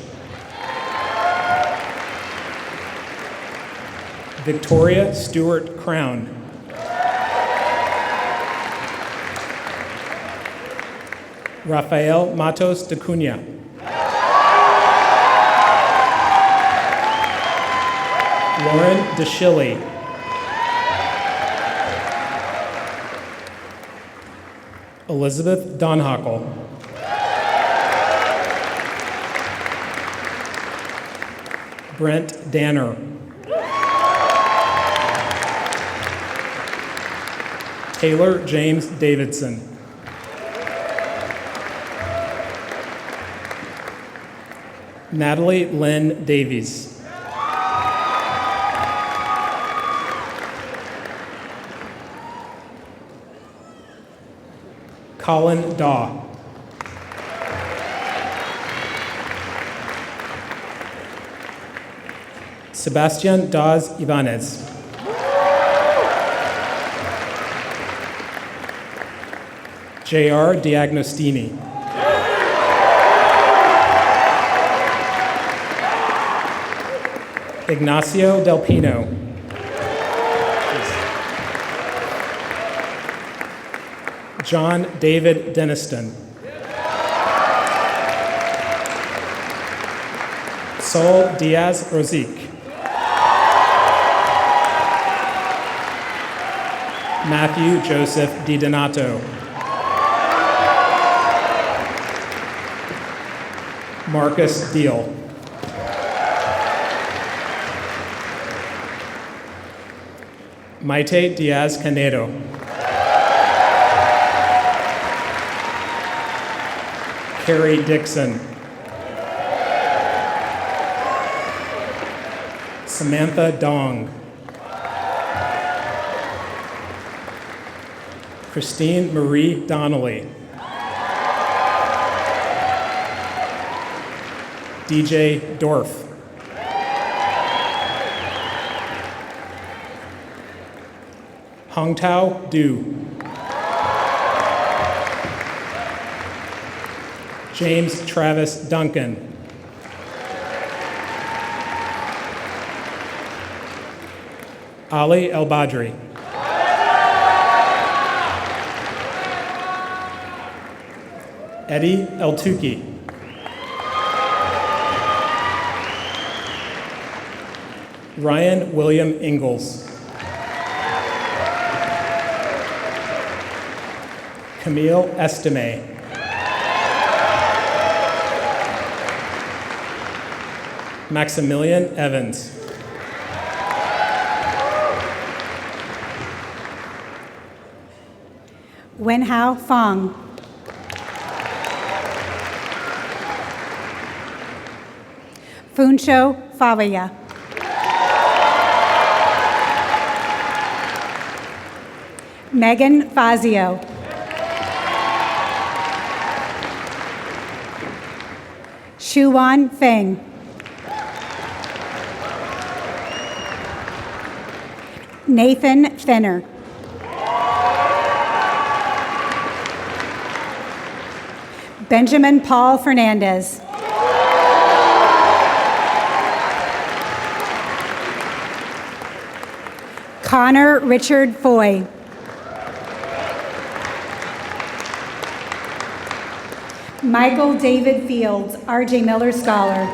Victoria Stewart Crown. Rafael Matos de Cunha. Lauren DeShilly. Elizabeth Donhockle. Brent Danner. Taylor James Davidson. Natalie Lynn Davies. Colin Daw. Sebastian Daz Ibanez. J.R. Diagnostini. Ignacio Del Pino. John David Deniston. Sol Diaz Rosique. Matthew Joseph DiDonato. Marcus Deal. Maite Diaz Canedo. Carrie Dixon. Samantha Dong. Christine Marie Donnelly. DJ Dorf. Hongtao Du. James Travis Duncan. Ali El Badri. Eddie El Tuki. Ryan William Ingalls. Camille Estime. Maximilian Evans. Wenhao Fong. Funsho Favaya. Megan Fazio. Shuwan Feng. Nathan Fenner. Benjamin Paul Fernandez. Connor Richard Foy. Michael David Fields, R.J. Miller Scholar.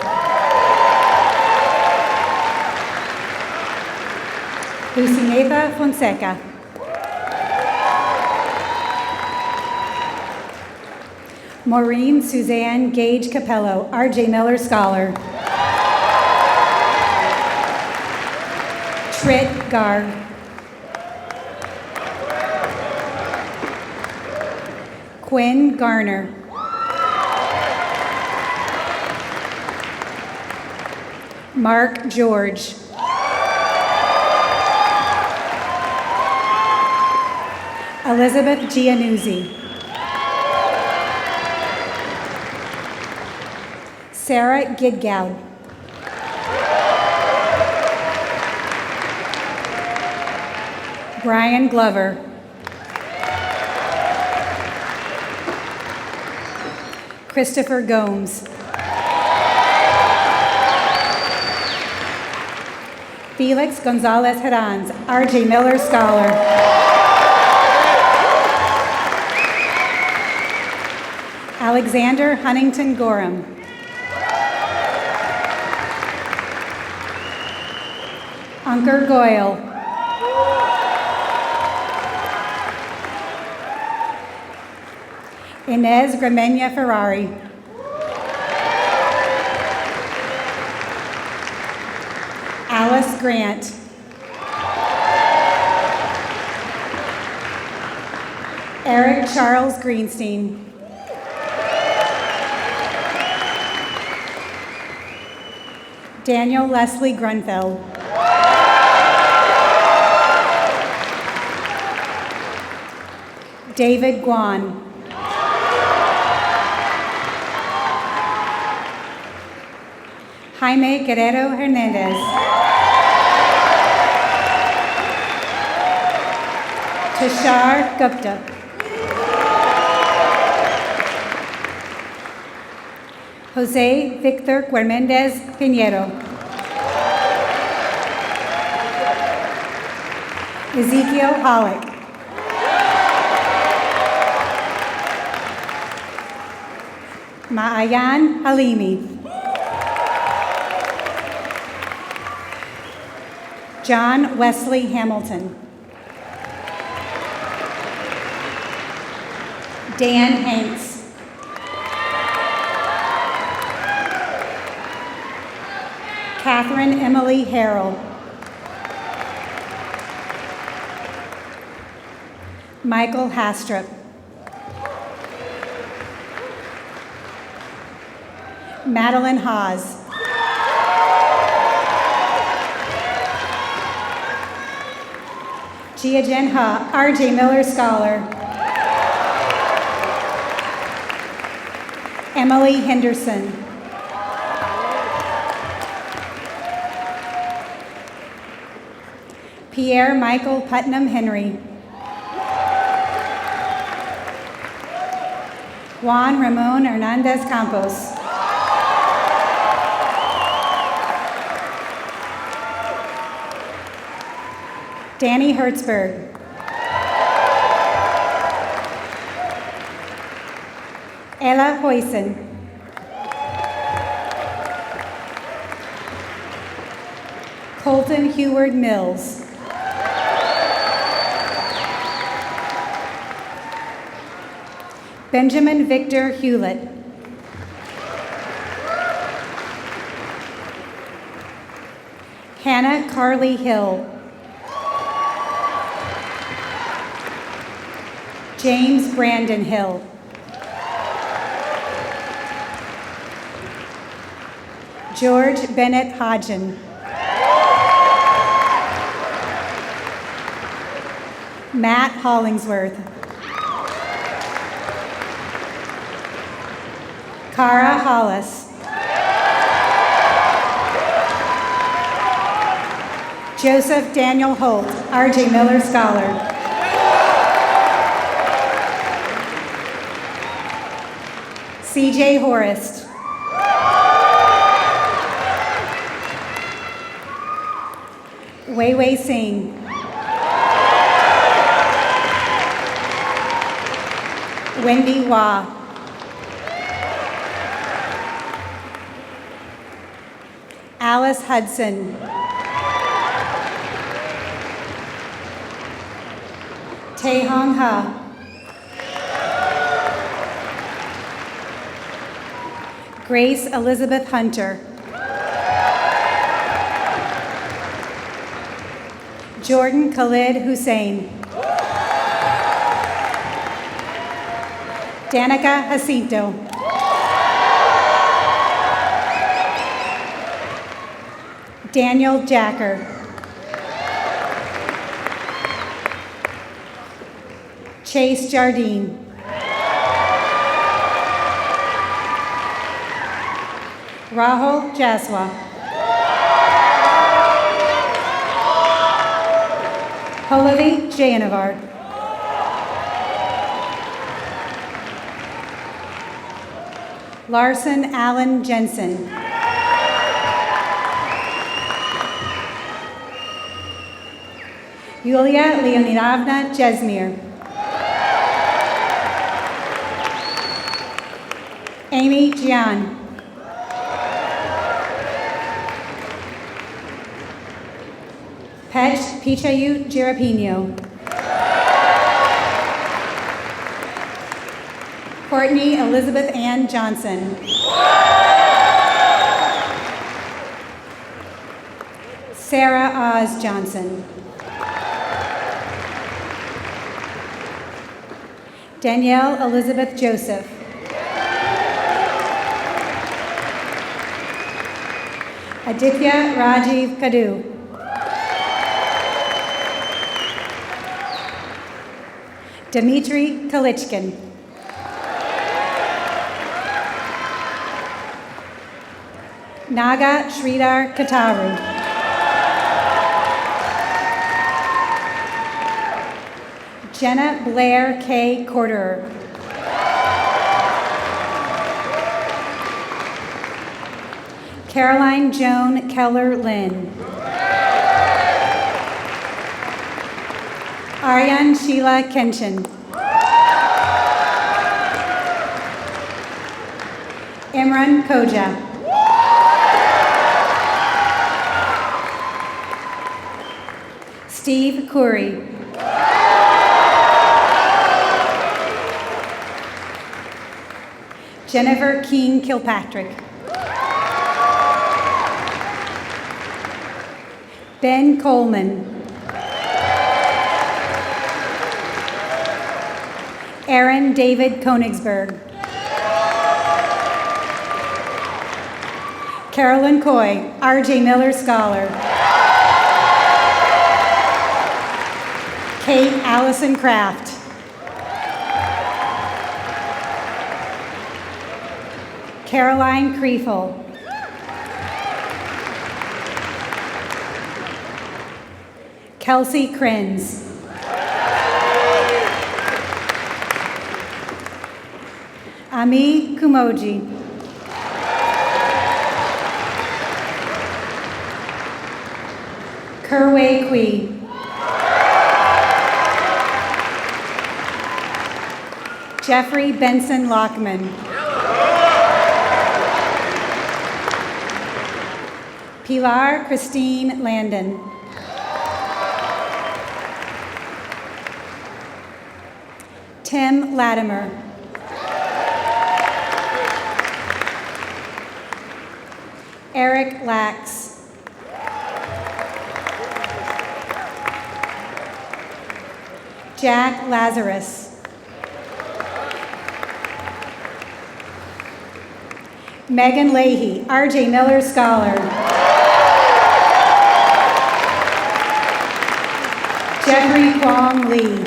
Lucinetha Fonseca. Maureen Suzanne Gage Capello, R.J. Miller Scholar. Trit Garg. Quinn Garner. Mark George. Elizabeth Giannuzzi. Sarah Gidgoud. Brian Glover. Christopher Gomes. Felix Gonzalez Herranz, R.J. Miller Scholar. Alexander Huntington Gorham. Unker Goyle. Inez Gramenya Ferrari. Alice Grant. Eric Charles Greenstein. Daniel Leslie Grunfeld. David Guan. Jaime Guerrero Hernandez. Tushar Gupta. Jose Victor Guermendez Pinheiro. Ezekiel Hollick. Maayan Halimi. John Wesley Hamilton. Dan Hanks. Catherine Emily Harrell. Michael Hastrup. Madeline Haas. Jia Jen Ha, R.J. Miller Scholar. Emily Henderson. Pierre Michael Putnam Henry. Juan Ramon Hernandez Campos. Danny Hertzberg. Ella Hoysen. Colton Heward Mills. Benjamin Victor Hewlett. Hannah Carly Hill. James Brandon Hill. George Bennett Hodgen. Matt Hollingsworth. Cara Hollis. Joseph Daniel Holt, R.J. Miller Scholar. C.J. Horist. Wei Wei Singh. Wendy Wah. Alice Hudson. Tae Hong Ha. Grace Elizabeth Hunter. Jordan Khalid Hussein. Danica Jacinto. Daniel Jacker. Chase Jardine. Rahul Jaswa. Pallavi Jayanavard. Larson Allen Jensen. Yulia Leonidovna Jesmir. Amy Jian. Pech Pichayu Jirapino. Courtney Elizabeth Ann Johnson. Sarah Oz Johnson. Danielle Elizabeth Joseph. Aditya Rajiv Kadu. Dmitry Kalichkin. Naga Sridhar Kataru. Jenna Blair K. Corderer. Caroline Joan Keller Lynn. Aryan Sheila Kenshin. Imran Koja. Steve Curry. Jennifer King Kilpatrick. Ben Coleman. Aaron David Konigsberg. Carolyn Coy, R.J. Miller Scholar. Kate Allison Kraft. Caroline Kriefel. Kelsey Krenz. Ami Kumoji. Kerway Kui. Jeffrey Benson Lockman. Pilar Christine Landon. Tim Latimer. Eric Lax. Jack Lazarus. Megan Leahy, R.J. Miller Scholar. Jeffrey Kwong Lee.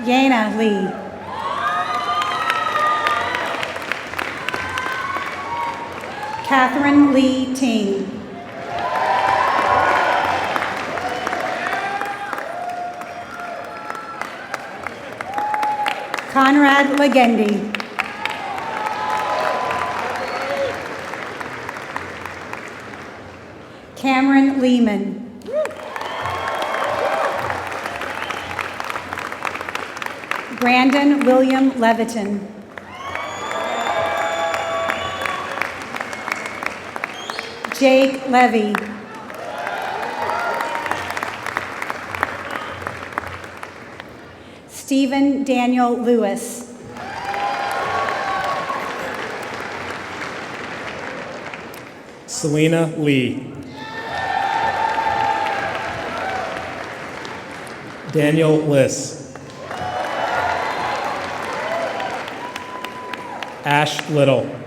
Yana Lee. Catherine Lee Ting. Conrad Legendi. Cameron Lehman. Brandon William Leviton. Jake Levy. Stephen Daniel Lewis. Selena Lee. Daniel Liss. Ash Little.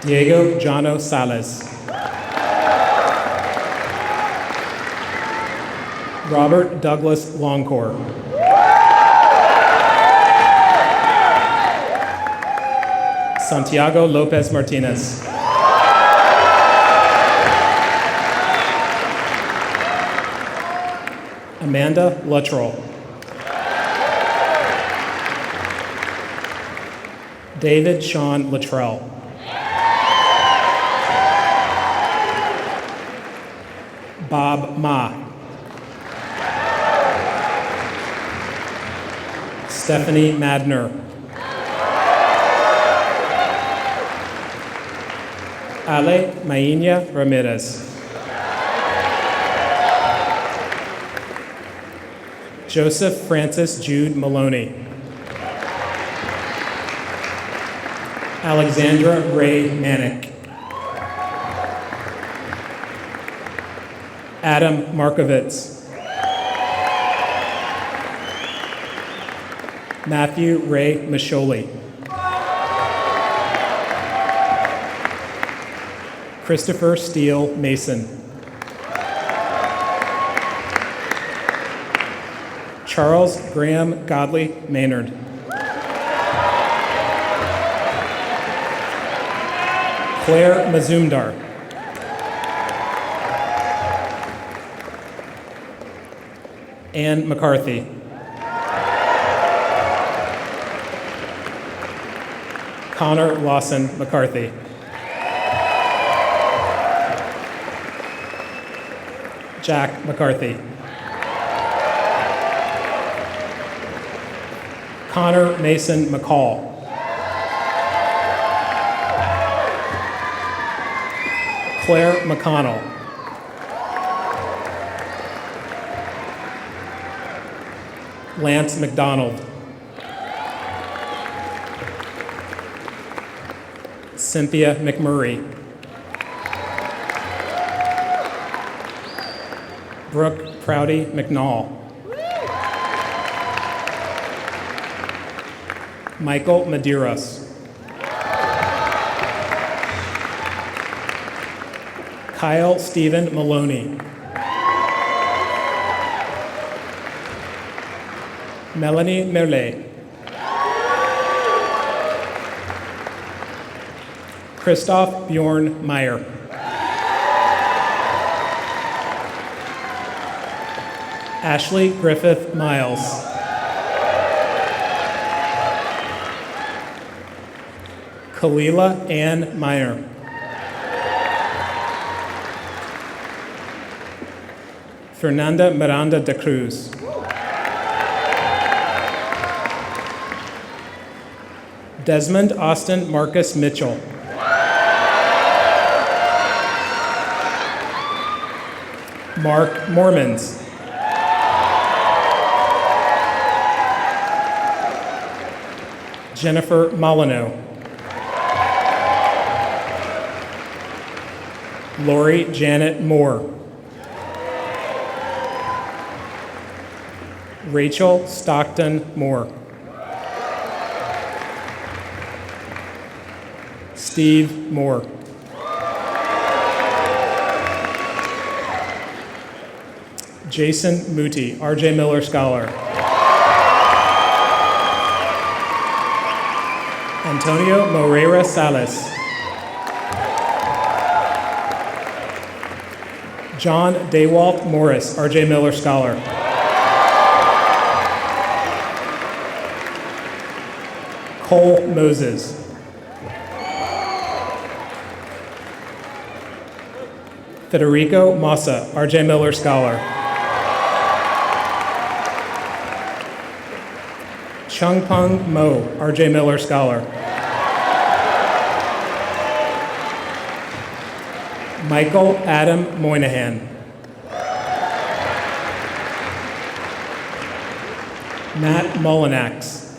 Diego Jano Salas. Robert Douglas Longcore. Santiago Lopez Martinez. Amanda Luttrell. David Sean Luttrell. Bob Ma. Stephanie Madner. Ale Maína Ramirez. Joseph Francis Jude Maloney. Alexandra Ray Manick. Adam Markovitz. Matthew Ray Masholi. Christopher Steele Mason. Charles Graham Godley Maynard. Claire Mazumdar. Ann McCarthy. Connor Lawson McCarthy. Jack McCarthy. Connor Mason McCall. Claire McConnell. Lance McDonald. Cynthia McMurray. Brooke Prouty McNall. Michael Medeiros. Kyle Stephen Maloney. Melanie Merlet. Christoph Bjorn Meyer. Ashley Griffith Miles. Kalila Ann Meyer. Fernanda Miranda de Cruz. Desmond Austin Marcus Mitchell. Mark Mormons. Jennifer Molyneux. Lori Janet Moore. Rachel Stockton Moore. Steve Moore. Jason Muti, R.J. Miller Scholar. Antonio Moreira Salas. John Daywalt Morris, R.J. Miller Scholar. Cole Moses. Federico Massa, R.J. Miller Scholar. Chung Pung Mo, R.J. Miller Scholar. Michael Adam Moynihan. Matt Mullinax.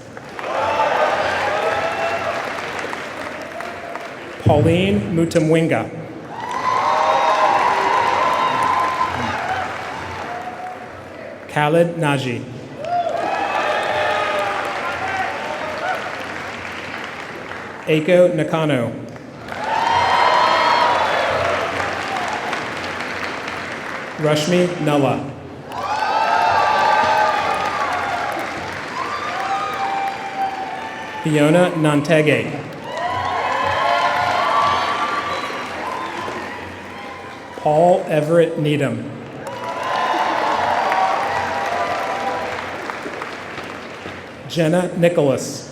Pauline Mutamwinga. Khalid Naji. Aiko Nakano. Rashmi Nalla. Fiona Nantege. Paul Everett Needham. Jenna Nicholas.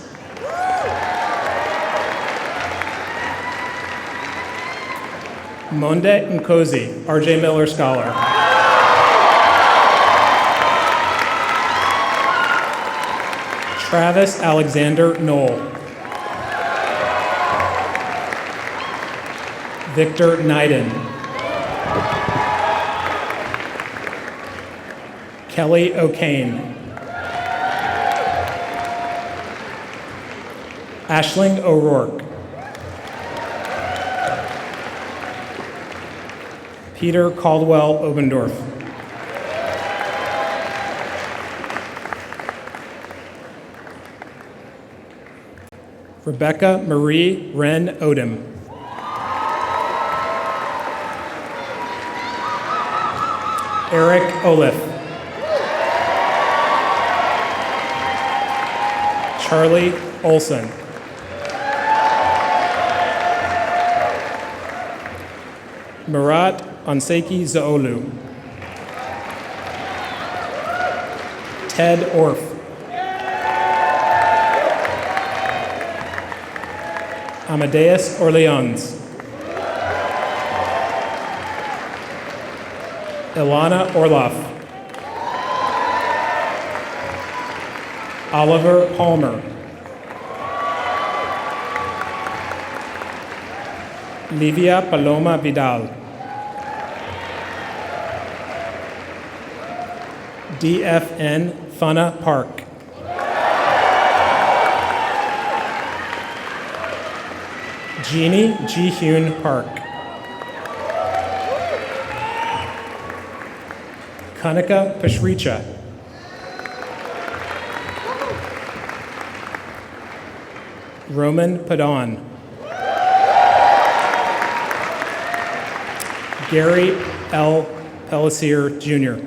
Monde Nkosi, R.J. Miller Scholar. Travis Alexander Knoll. Victor Neiden. Kelly O'Kane. Ashling O'Rourke. Peter Caldwell Obendorf. Rebecca Marie Wren Odom. Eric Olif. Charlie Olson. Murat Onseki Zaolu. Ted Orff. Amadeus Orleans. Ilana Orloff. Oliver Palmer. Livia Paloma Vidal. DFN Fana Park. Jeannie Ji-Hyun Park. Kanika Pashricha. Roman Padon. Gary L. Pellissier, Jr.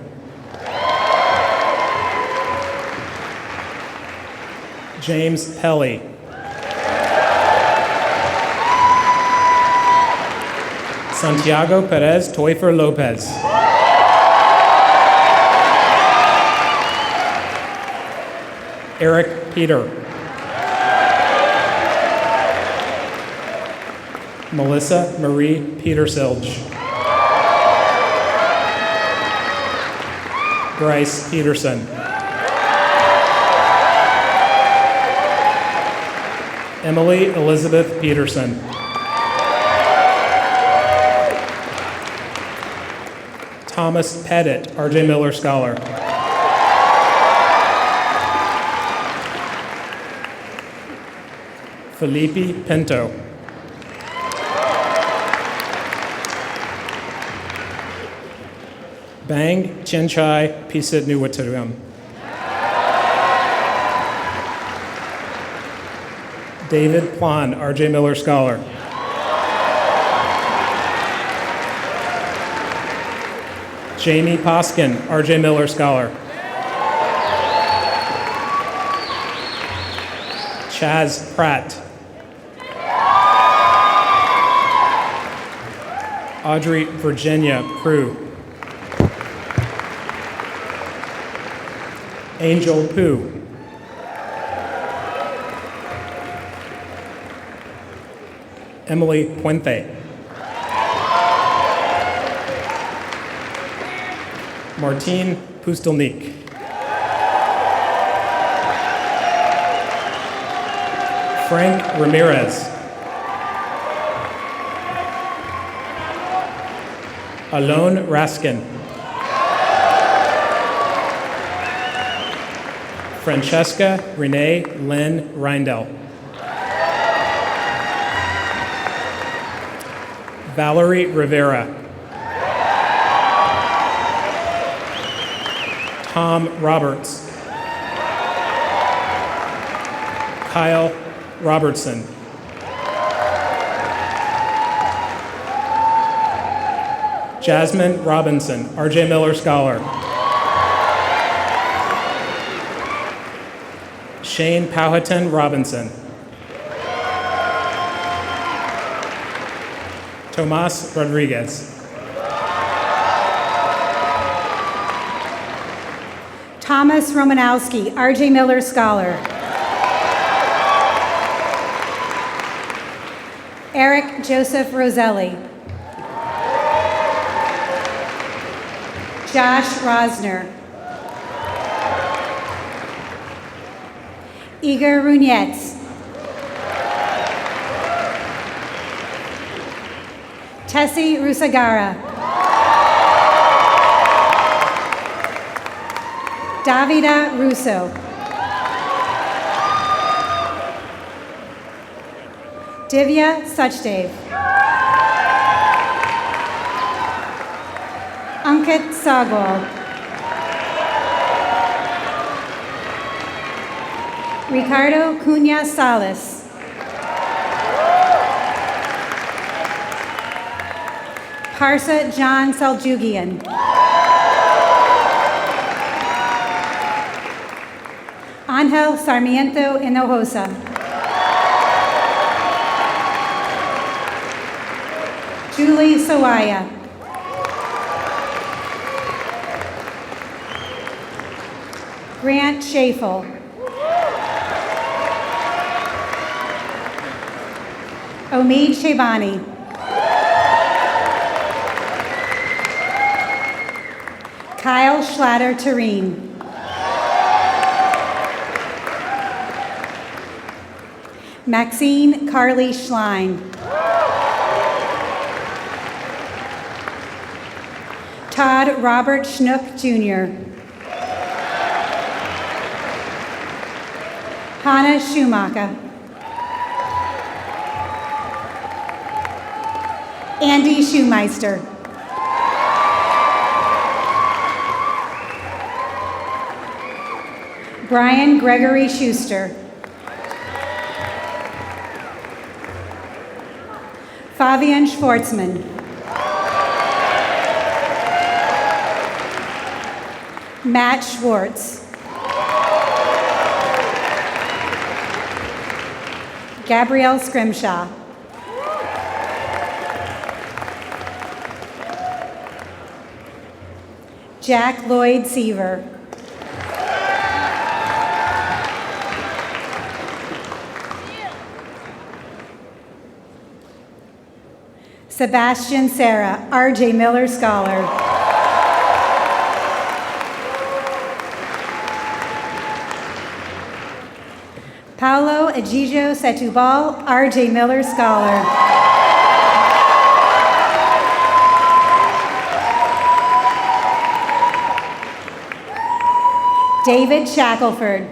James Pelly. Santiago Perez Toifer Lopez. Eric Peter. Melissa Marie Petersilge. Bryce Peterson. Emily Elizabeth Peterson. Thomas Pettit, R.J. Miller Scholar. Felipe Pinto. Bang Chenchai Pisit Nuwataram. David Plan, R.J. Miller Scholar. Jamie Poskin, R.J. Miller Scholar. Chaz Pratt. Audrey Virginia Prue. Angel Pooh. Emily Puente. Martine Pustelnik. Frank Ramirez. Alon Raskin. Francesca Renee Lynn Reindel. Valerie Rivera. Tom Roberts. Kyle Robertson. Jasmine Robinson, R.J. Miller Scholar. Shane Powhatan Robinson. Tomas Rodriguez. Thomas Romanowski, R.J. Miller Scholar. Eric Joseph Roselli. Josh Rosner. Igor Runetz. Tessie Rusagara. Davida Russo. Divya Suchdev. Ankit Sagwal. Ricardo Cunha Salas. Parsa John Saljugian. Angel Sarmiento Hinojosa. Julie Sawaya. Grant Schafel. Omid Shabani. Kyle Schlatter Tureen. Maxine Carly Schlein. Todd Robert Schnook Jr. Hannah Schumacher. Andy Schumeister. Brian Gregory Schuster. Fabian Schwartzman. Matt Schwartz. Gabrielle Scrimshaw. Jack Lloyd Seaver. Sebastian Serra, R.J. Miller Scholar. Paulo Egidio Setubal, R.J. Miller Scholar. David Shackelford.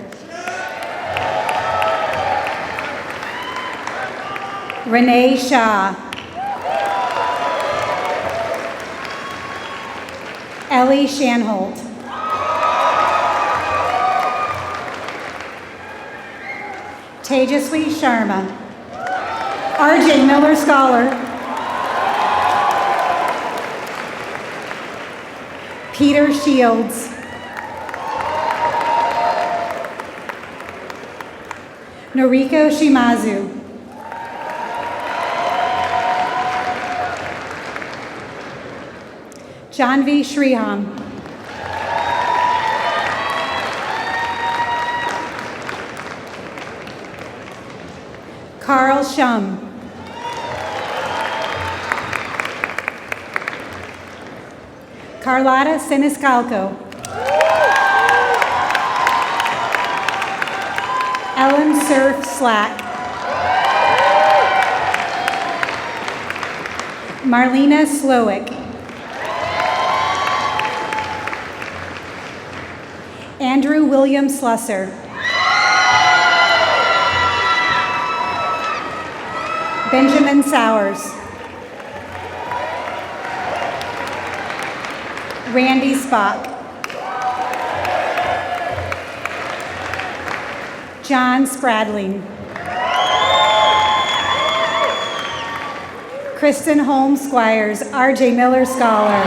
Renee Shaw. Ellie Shanholt. Tejaswi Sharma. R.J. Miller Scholar. Peter Shields. Noriko Shimazu. Janvi Shriham. Carl Shum. Carlotta Siniscalco. Ellen Surf Slack. Marlena Slowick. Andrew William Slusser. Benjamin Sowers. Randy Spock. John Spradling. Kristen Holmes Squires, R.J. Miller Scholar.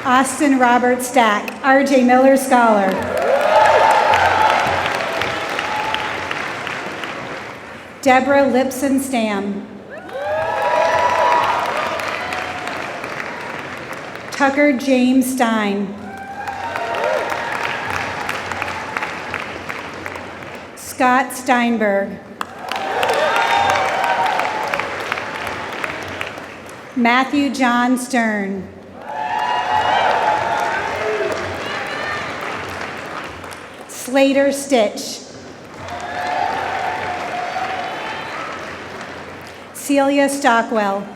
Austin Robert Stack, R.J. Miller Scholar. Deborah Lipson Stam. Tucker James Stein. Scott Steinberg. Matthew John Stern. Slater Stitch. Celia Stockwell.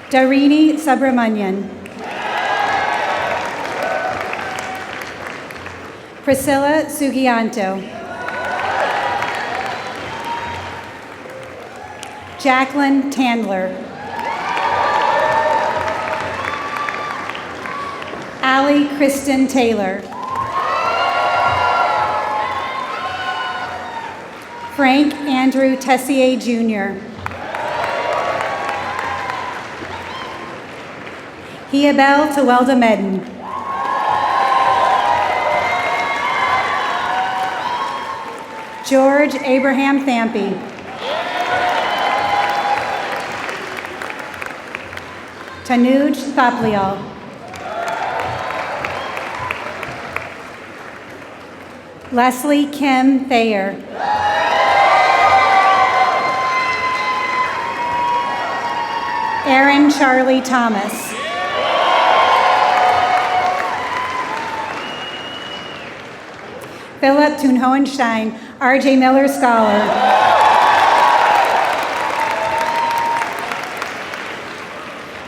Darini Subramanian. Priscilla Sugianto. Jacqueline Tandler. Allie Kristen Taylor. Frank Andrew Tessier Jr. Hiabel Tewelda Medden. George Abraham Thampy. Tanuj Thaplial. Leslie Kim Thayer. Aaron Charlie Thomas. Philip Thun Hohenstein, R.J. Miller Scholar.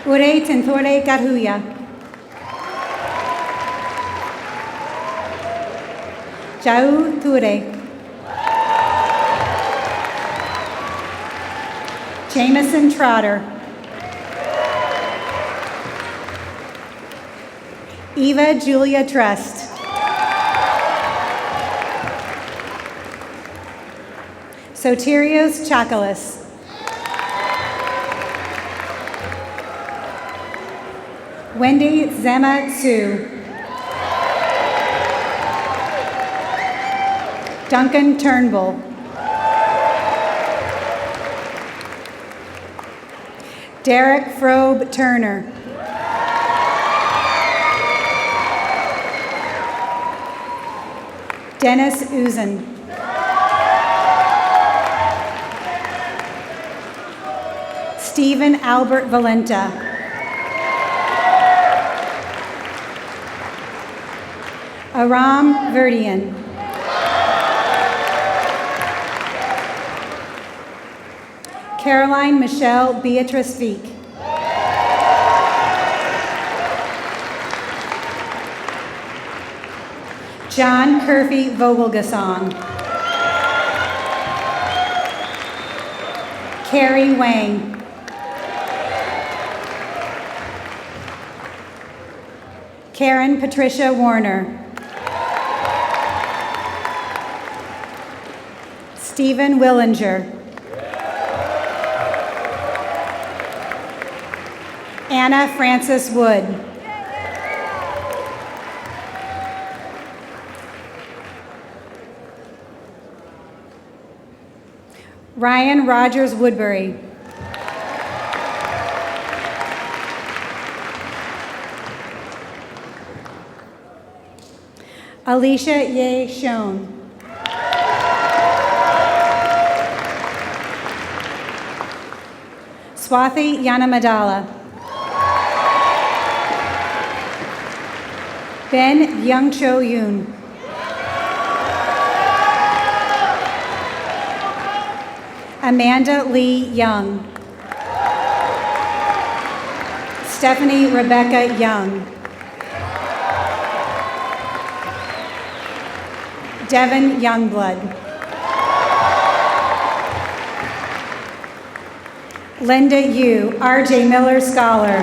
Ure Tintore Gahuya. Jau Ture. Jameson Trotter. Eva Julia Trust. Soterios Chakalis. Wendy Zema Tsu. Duncan Turnbull. Derek Frobe Turner. Dennis Uzen. Stephen Albert Valenta. Aram Verdian. Caroline Michelle Beatrice Veek. John Curfy Vogelgasong. Carrie Wang. Karen Patricia Warner. Stephen Willinger. Anna Frances Wood. Ryan Rogers Woodbury. Alicia Ye Schoen. Swathi Yanamadala. Ben Youngcho Yoon. Amanda Lee Young. Stephanie Rebecca Young. Devin Youngblood. Linda Yu, R.J. Miller Scholar.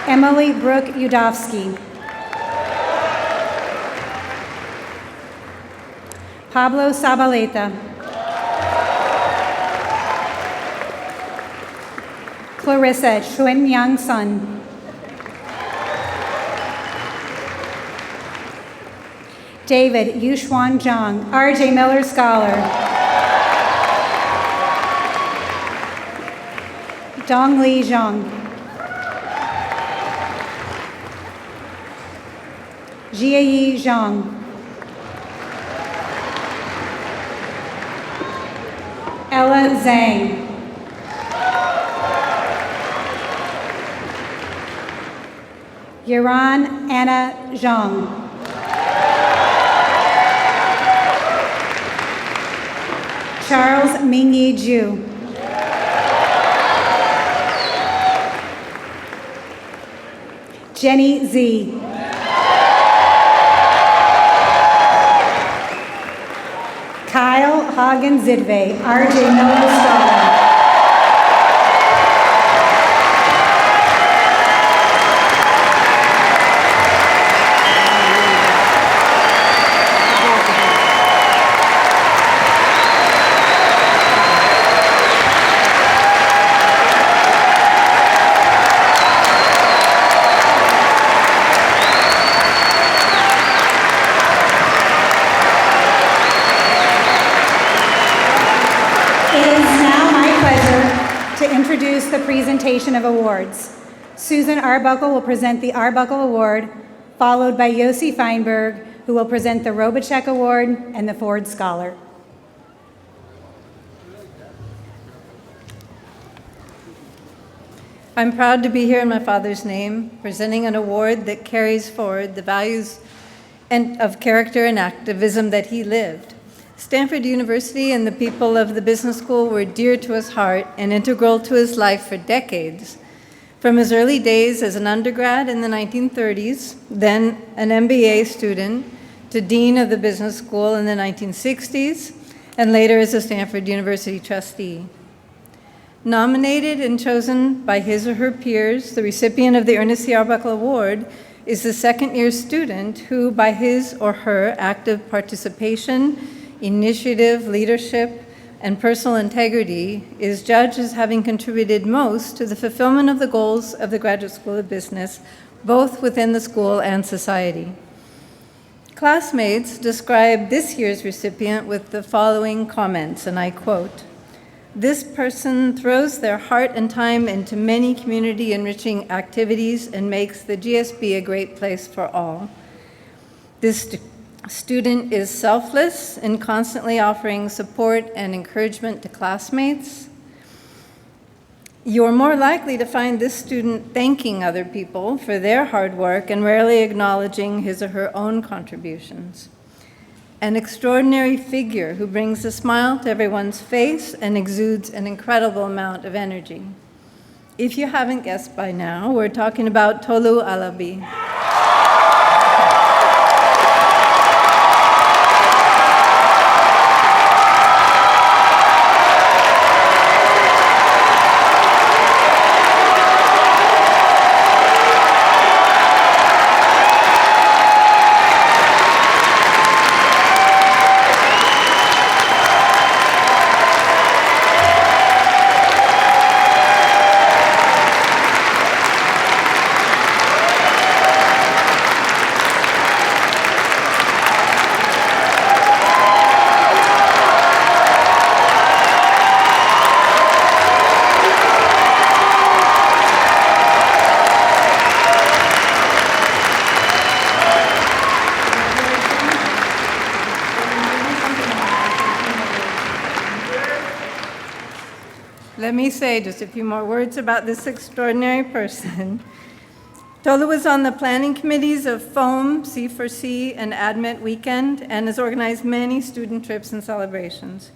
Emily Brooke Udofsky. Pablo Sabaleta. Clarissa Xuanyang Sun. David Yuxuan Zhang, R.J. Miller Scholar. Dongli Zhang. Jieyi Zhang. Ella Zhang. Yaran Anna Zhang. Charles Mingyi Ju. Jenny Z. Kyle Hagen Zidve, R.J. Miller Scholar. Introduce the presentation of awards. Susan Arbuckle will present the Arbuckle Award, followed by Yossi Feinberg, who will present the Robichek Award and the Ford Scholar. I'm proud to be here in my father's name, presenting an award that carries forward the values of character and activism that he lived. Stanford University and the people of the business school were dear to his heart and integral to his life for decades. From his early days as an undergrad in the 1930s, then an MBA student, to dean of the business school in the 1960s, and later as a Stanford University trustee. Nominated and chosen by his or her peers, the recipient of the Ernest C. Arbuckle Award is the second-year student who, by his or her active participation, initiative, leadership, and personal integrity, is judged as having contributed most to the fulfillment of the goals of the Graduate School of Business, both within the school and society. Classmates describe this year's recipient with the following comments, and I quote, "This person throws their heart and time into many community-enriching activities and makes the GSB a great place for all. This student is selfless in constantly offering support and encouragement to classmates. You're more likely to find this student thanking other people for their hard work and rarely acknowledging his or her own contributions. An extraordinary figure who brings a smile to everyone's face and exudes an incredible amount of energy." If you haven't guessed by now, we're talking about Tolu Alabi. Let me say just a few more words about this extraordinary person. Tolu was on the planning committees of FOAM, C4C, and ADMIT Weekend, and has organized many student trips and celebrations.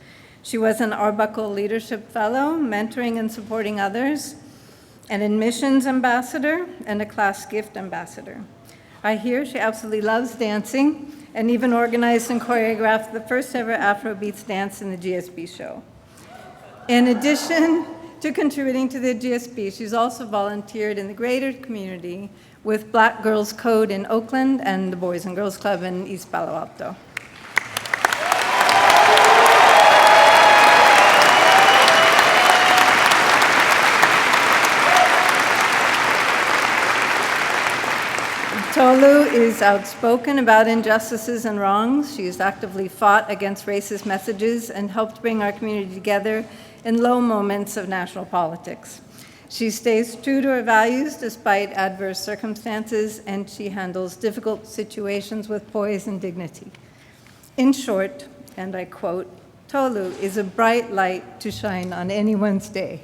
She was an Arbuckle Leadership Fellow, mentoring and supporting others, an admissions ambassador, and a class gift ambassador. I hear she absolutely loves dancing and even organized and choreographed the first ever Afrobeats dance in the GSB show. In addition to contributing to the GSB, she's also volunteered in the greater community with Black Girls Code in Oakland and the Boys and Girls Club in East Palo Alto. Tolu is outspoken about injustices and wrongs. She has actively fought against racist messages and helped bring our community together in low moments of national politics. She stays true to her values despite adverse circumstances, and she handles difficult situations with poise and dignity. In short, and I quote, Tolu is a bright light to shine on anyone's day.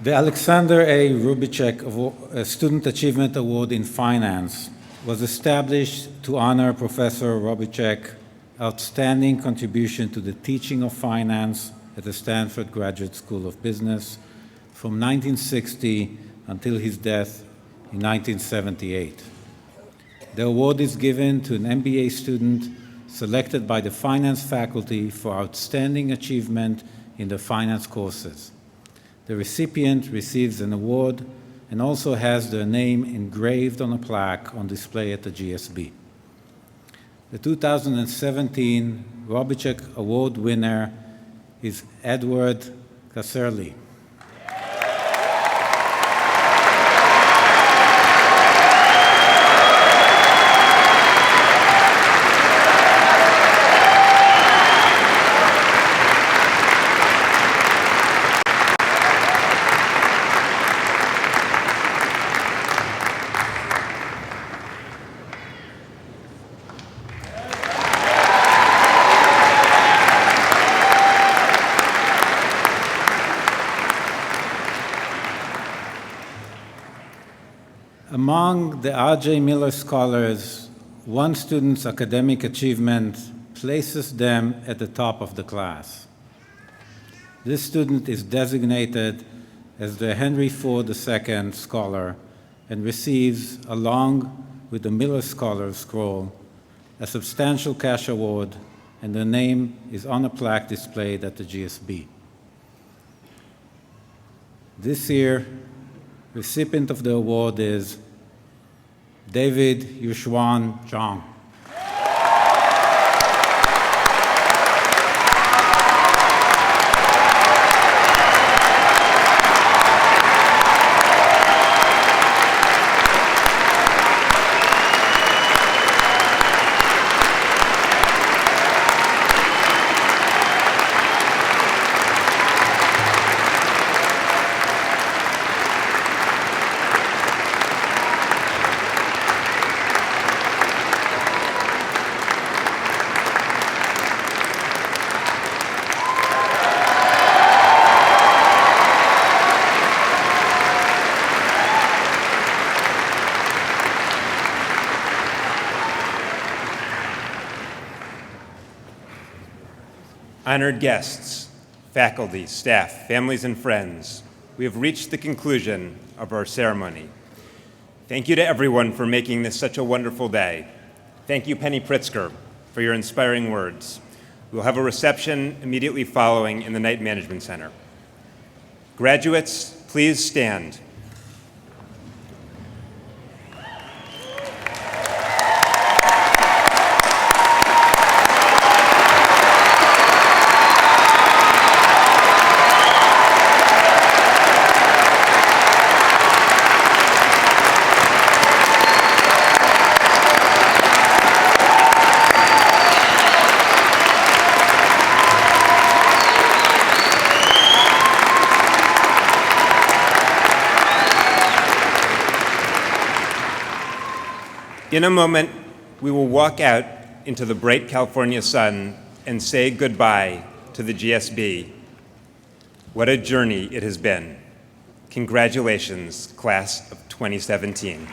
The Alexander A. Rubicek Student Achievement Award in Finance was established to honor Professor Rubicek's outstanding contribution to the teaching of finance at the Stanford Graduate School of Business from 1960 until his death in 1978. The award is given to an MBA student selected by the finance faculty for outstanding achievement in the finance courses. The recipient receives an award and also has their name engraved on a plaque on display at the GSB. The 2017 Rubicek Award winner is Edward Casserly. Among the R.J. Miller Scholars, one student's academic achievement places them at the top of the class. This student is designated as the Henry Ford II Scholar and receives, along with the Miller Scholar Scroll, a substantial cash award, and their name is on a plaque displayed at the GSB. This year, recipient of the award is David Yushuan Zhang. Honored guests, faculty, staff, families, and friends, we have reached the conclusion of our ceremony. Thank you to everyone for making this such a wonderful day. Thank you, Penny Pritzker, for your inspiring words. We'll have a reception immediately following in the Night Management Center. Graduates, please stand. In a moment, we will walk out into the bright California sun and say goodbye to the GSB. What a journey it has been. Congratulations, class of 2017.